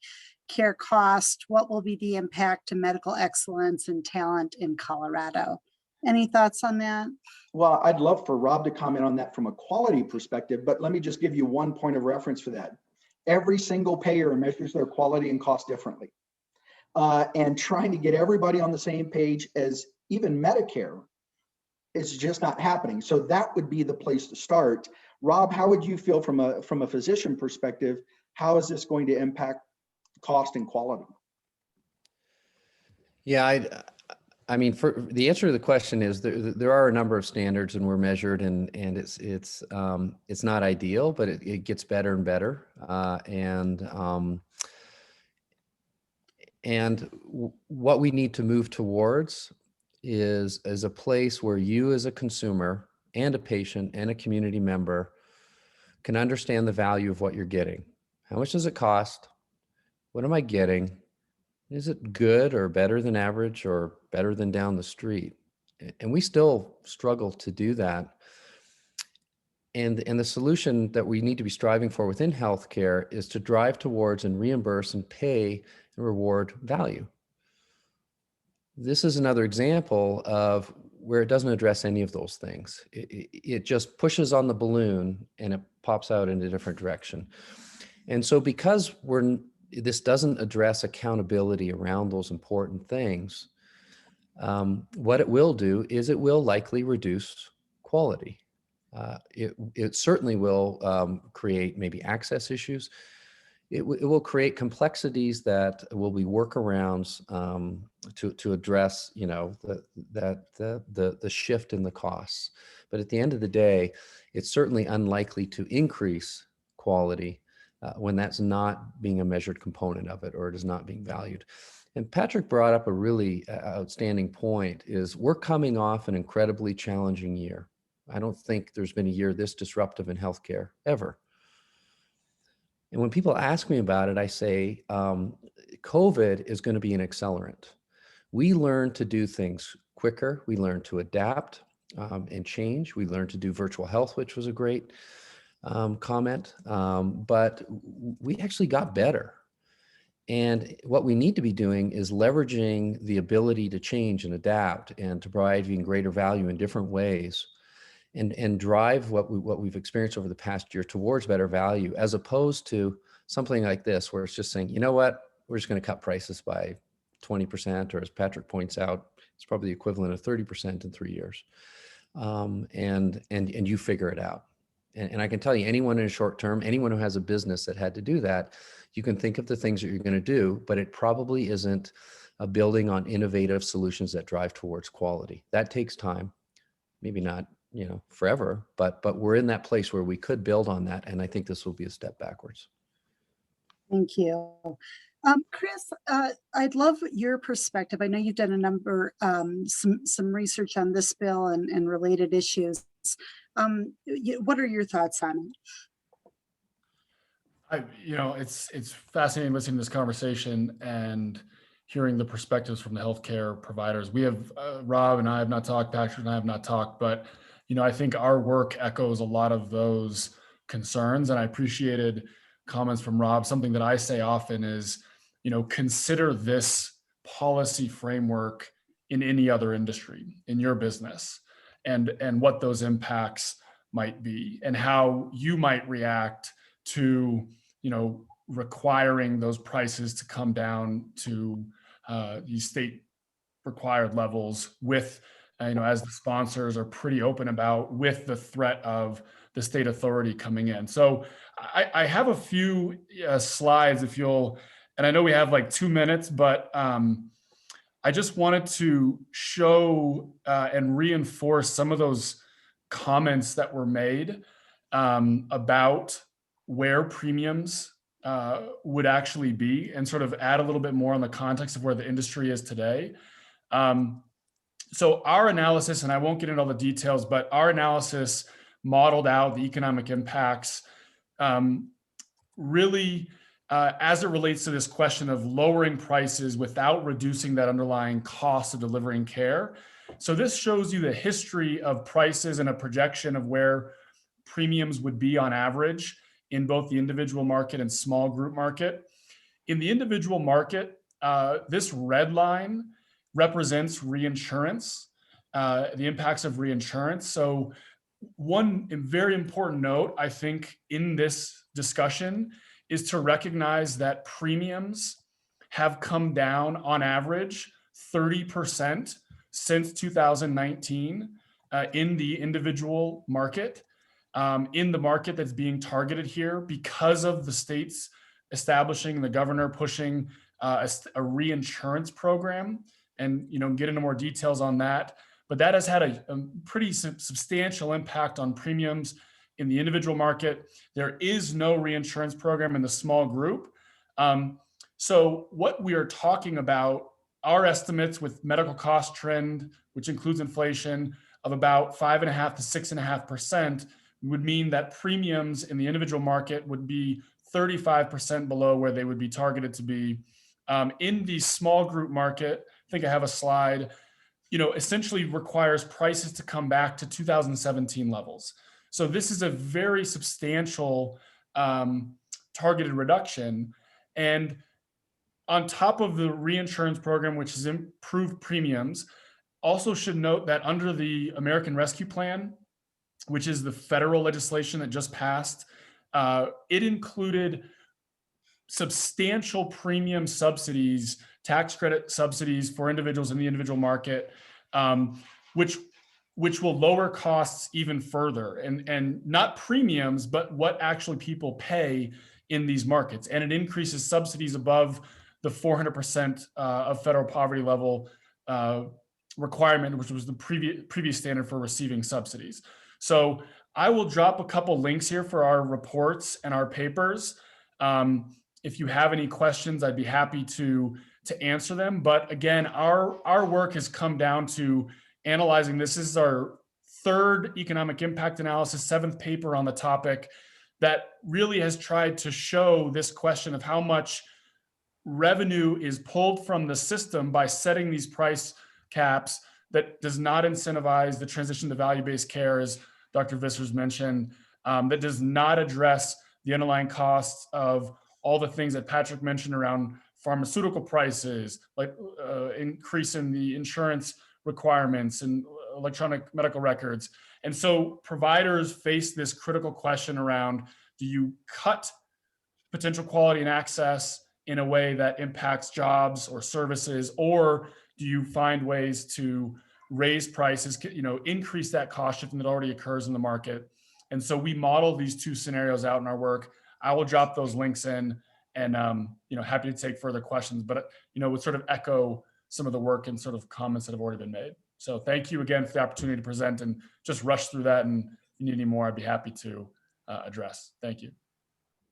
care cost? What will be the impact to medical excellence and talent in Colorado? Any thoughts on that? Well, I'd love for Rob to comment on that from a quality perspective, but let me just give you one point of reference for that. Every single payer measures their quality and cost differently. And trying to get everybody on the same page as even Medicare, it's just not happening. So that would be the place to start. Rob, how would you feel from a physician perspective? How is this going to impact cost and quality? Yeah, I mean, for the answer to the question is there are a number of standards, and we're measured, and it's not ideal, but it gets better and better. And what we need to move towards is a place where you as a consumer and a patient and a community member can understand the value of what you're getting. How much does it cost? What am I getting? Is it good or better than average or better than down the street? And we still struggle to do that. And the solution that we need to be striving for within healthcare is to drive towards and reimburse and pay and reward value. This is another example of where it doesn't address any of those things. It just pushes on the balloon and it pops out in a different direction. And so because this doesn't address accountability around those important things, what it will do is it will likely reduce quality. It certainly will create maybe access issues. It will create complexities that will be workarounds to address, the shift in the costs. But at the end of the day, it's certainly unlikely to increase quality when that's not being a measured component of it, or it is not being valued. And Patrick brought up a really outstanding point: is we're coming off an incredibly challenging year. I don't think there's been a year this disruptive in healthcare ever. And when people ask me about it, I say, COVID is going to be an accelerant. We learn to do things quicker. We learn to adapt and change. We learned to do virtual health, which was a great comment, but we actually got better. And what we need to be doing is leveraging the ability to change and adapt and to provide even greater value in different ways, and drive what we've experienced over the past year towards better value, as opposed to something like this, where it's just saying, you know what, we're just going to cut prices by 20%, or as Patrick points out, it's probably the equivalent of 30% in 3 years. And you figure it out. And I can tell you, anyone in a short term, anyone who has a business that had to do that, you can think of the things that you're going to do, but it probably isn't a building on innovative solutions that drive towards quality. That takes time, maybe not, forever, but we're in that place where we could build on that. And I think this will be a step backwards. Thank you. Chris, I'd love your perspective. I know you've done a number, some research on this bill and related issues. What are your thoughts on it? It's fascinating listening to this conversation and hearing the perspectives from the healthcare providers. We have, Rob and I have not talked, Patrick and I have not talked, but I think our work echoes a lot of those concerns. And I appreciated comments from Rob. Something that I say often is, consider this policy framework in any other industry, in your business, and what those impacts might be, and how you might react to, requiring those prices to come down to these state required levels with, as the sponsors are pretty open about, with the threat of the state authority coming in. So I have a few slides if you'll, and I know we have like 2 minutes, but I just wanted to show and reinforce some of those comments that were made about where premiums would actually be, and sort of add a little bit more on the context of where the industry is today. So our analysis, and I won't get into all the details, but our analysis modeled out the economic impacts really as it relates to this question of lowering prices without reducing that underlying cost of delivering care. So this shows you the history of prices and a projection of where premiums would be on average in both the individual market and small group market. In the individual market, this red line represents reinsurance, the impacts of reinsurance. So one very important note, I think, in this discussion is to recognize that premiums have come down on average 30% since 2019 in the individual market, in the market that's being targeted here, because of the states establishing, the governor pushing a reinsurance program, and get into more details on that. But that has had a pretty substantial impact on premiums in the individual market. There is no reinsurance program in the small group. So what we are talking about, our estimates with medical cost trend, which includes inflation, of about 5.5% to 6.5%, would mean that premiums in the individual market would be 35% below where they would be targeted to be. In the small group market, I think I have a slide, essentially requires prices to come back to 2017 levels. So this is a very substantial targeted reduction. And on top of the reinsurance program, which has improved premiums, also should note that under the American Rescue Plan, which is the federal legislation that just passed, it included substantial premium subsidies, tax credit subsidies for individuals in the individual market, which will lower costs even further, and not premiums, but what actually people pay in these markets. And it increases subsidies above the 400% of federal poverty level requirement, which was the previous standard for receiving subsidies. So I will drop a couple links here for our reports and our papers. If you have any questions, I'd be happy to answer them. But again, our work has come down to analyzing this. This is our third economic impact analysis, seventh paper on the topic, that really has tried to show this question of how much revenue is pulled from the system by setting these price caps that does not incentivize the transition to value-based care, as Dr. Vissers mentioned, that does not address the underlying costs of all the things that Patrick mentioned around pharmaceutical prices, like increase in the insurance requirements and electronic medical records. And so providers face this critical question around, do you cut potential quality and access in a way that impacts jobs or services, or do you find ways to raise prices, increase that cost shifting that already occurs in the market? And so we model these two scenarios out in our work. I will drop those links in, and happy to take further questions, but would sort of echo some of the work and sort of comments that have already been made. So thank you again for the opportunity to present, and just rush through that. And if you need any more, I'd be happy to address. Thank you.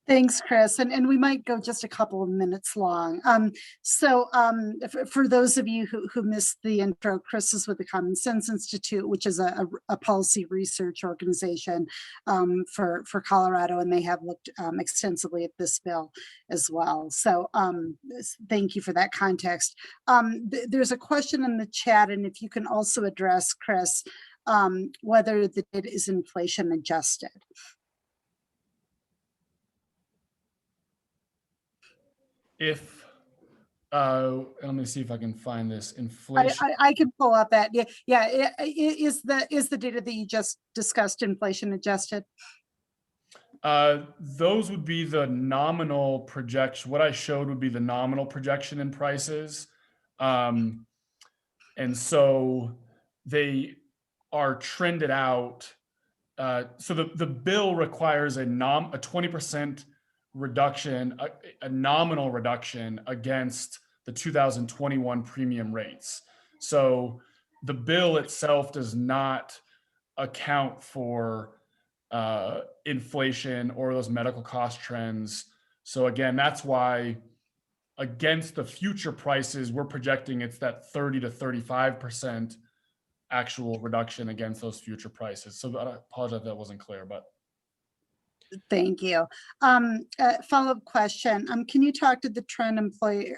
Thanks, Chris. And we might go just a couple of minutes long. So for those of you who missed the intro, Chris is with the Common Sense Institute, which is a policy research organization for Colorado, and they have looked extensively at this bill as well. So thank you for that context. There's a question in the chat, and if you can also address, Chris, whether the data is inflation adjusted. If, let me see if I can find this I, inflation. I can pull up that. Yeah. Is the data that you just discussed inflation adjusted? Those would be the nominal projection. What I showed would be the nominal projection in prices. And so they are trended out. So the bill requires a 20% reduction, a nominal reduction against the 2021 premium rates. So the bill itself does not account for inflation or those medical cost trends. So again, that's why against the future prices, we're projecting it's that 30 to 35% actual reduction against those future prices. So I apologize if that wasn't clear, but. Thank you. Follow-up question. Can you talk to the trend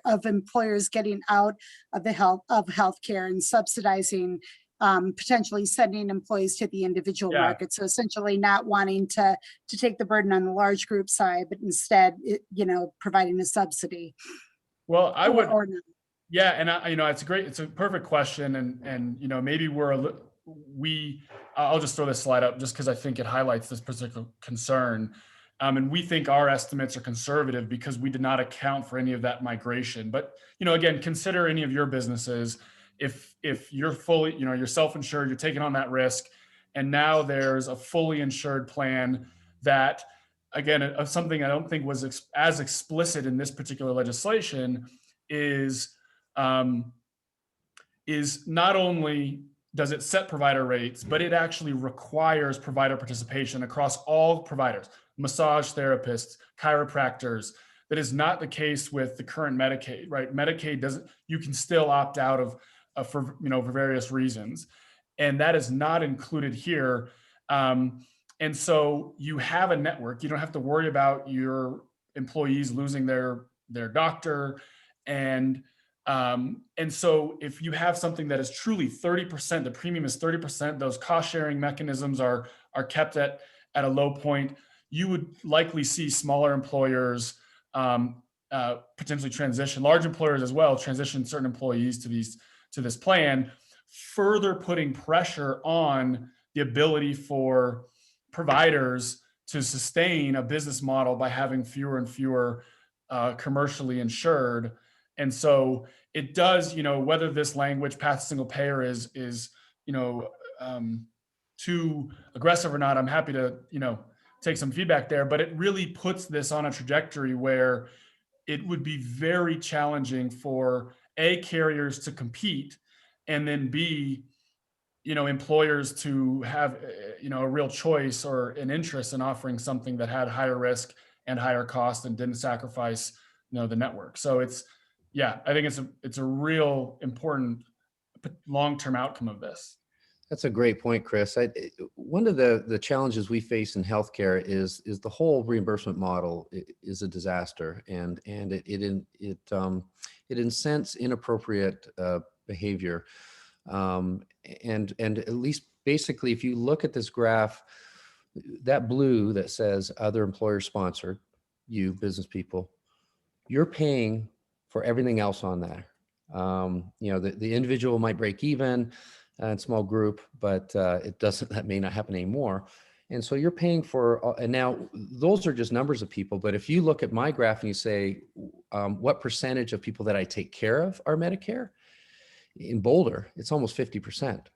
of employers getting out of the healthcare and subsidizing, potentially sending employees to the individual Yeah. market? So essentially not wanting to take the burden on the large group side, but instead, providing a subsidy. Well, I would, or not. yeah, and it's a perfect question, and maybe I'll just throw this slide up just because I think it highlights this particular concern, and we think our estimates are conservative because we did not account for any of that migration. But again, consider any of your businesses. If you're fully, you're self-insured, you're taking on that risk, and now there's a fully insured plan that, again, something I don't think was as explicit in this particular legislation is not only does it set provider rates, but it actually requires provider participation across all providers, massage therapists, chiropractors. That is not the case with the current Medicaid, right? Medicaid doesn't, you can still opt out of for various reasons. And that is not included here. And so you have a network, you don't have to worry about your employees losing their doctor. And so if you have something that is truly 30%, the premium is 30%, those cost sharing mechanisms are kept at a low point, you would likely see smaller employers potentially transition, large employers as well, transition certain employees to this plan, further putting pressure on the ability for providers to sustain a business model by having fewer and fewer commercially insured. And so it does, whether this language path to single payer is too aggressive or not, I'm happy to, take some feedback there, but it really puts this on a trajectory where it would be very challenging for carriers to compete, and then B, employers to have, a real choice or an interest in offering something that had higher risk and higher cost and didn't sacrifice, the network. So I think it's a real important long-term outcome of this. That's a great point, Chris. One of the challenges we face in healthcare is the whole reimbursement model is a disaster, and it incents inappropriate behavior. And at least basically, if you look at this graph, that blue that says other employer sponsored, you business people, you're paying for everything else on there. The individual might break even in small group, but that may not happen anymore. And so you're paying for, and now those are just numbers of people. But if you look at my graph and you say, what percentage of people that I take care of are Medicare? In Boulder, it's almost 50%.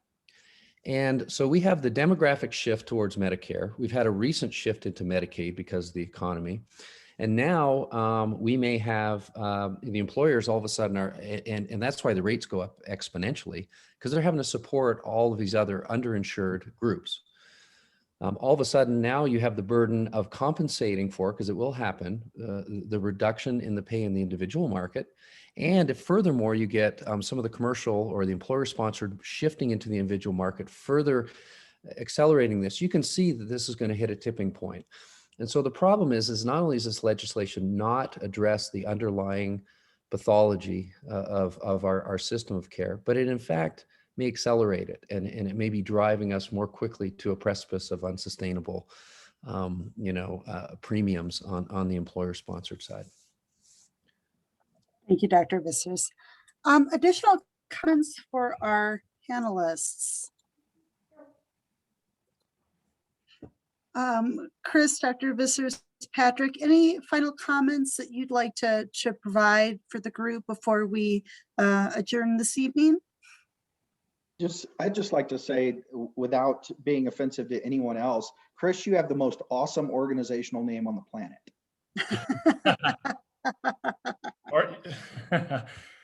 And so we have the demographic shift towards Medicare. We've had a recent shift into Medicaid because of the economy. And now we may have the employers all of a sudden and that's why the rates go up exponentially, because they're having to support all of these other underinsured groups. All of a sudden now you have the burden of compensating for, because it will happen, the reduction in the pay in the individual market. And if furthermore you get some of the commercial or the employer sponsored shifting into the individual market, further accelerating this, you can see that this is going to hit a tipping point. And so the problem is not only does this legislation not address the underlying pathology of our system of care, but it in fact may accelerate it, and it may be driving us more quickly to a precipice of unsustainable, premiums on the employer-sponsored side. Thank you, Dr. Vissers. Additional comments for our panelists. Chris, Dr. Vissers, Patrick, any final comments that you'd like to provide for the group before we adjourn this evening? I'd just like to say, without being offensive to anyone else, Chris, you have the most awesome organizational name on the planet.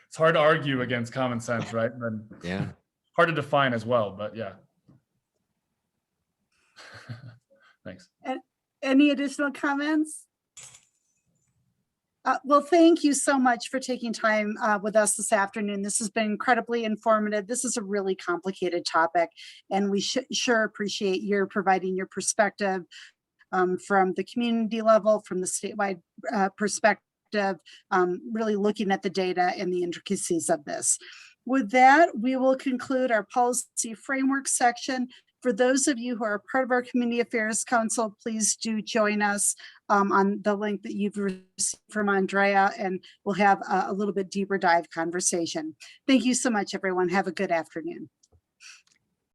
It's hard to argue against common sense, right? And Yeah. hard to define as well, but yeah. Thanks. Any additional comments? Well, thank you so much for taking time with us this afternoon. This has been incredibly informative. This is a really complicated topic, and we sure appreciate your providing your perspective from the community level, from the statewide perspective, really looking at the data and the intricacies of this. With that, we will conclude our policy framework section. For those of you who are part of our Community Affairs Council, please do join us on the link that you've received from Andrea, and we'll have a little bit deeper dive conversation. Thank you so much, everyone. Have a good afternoon.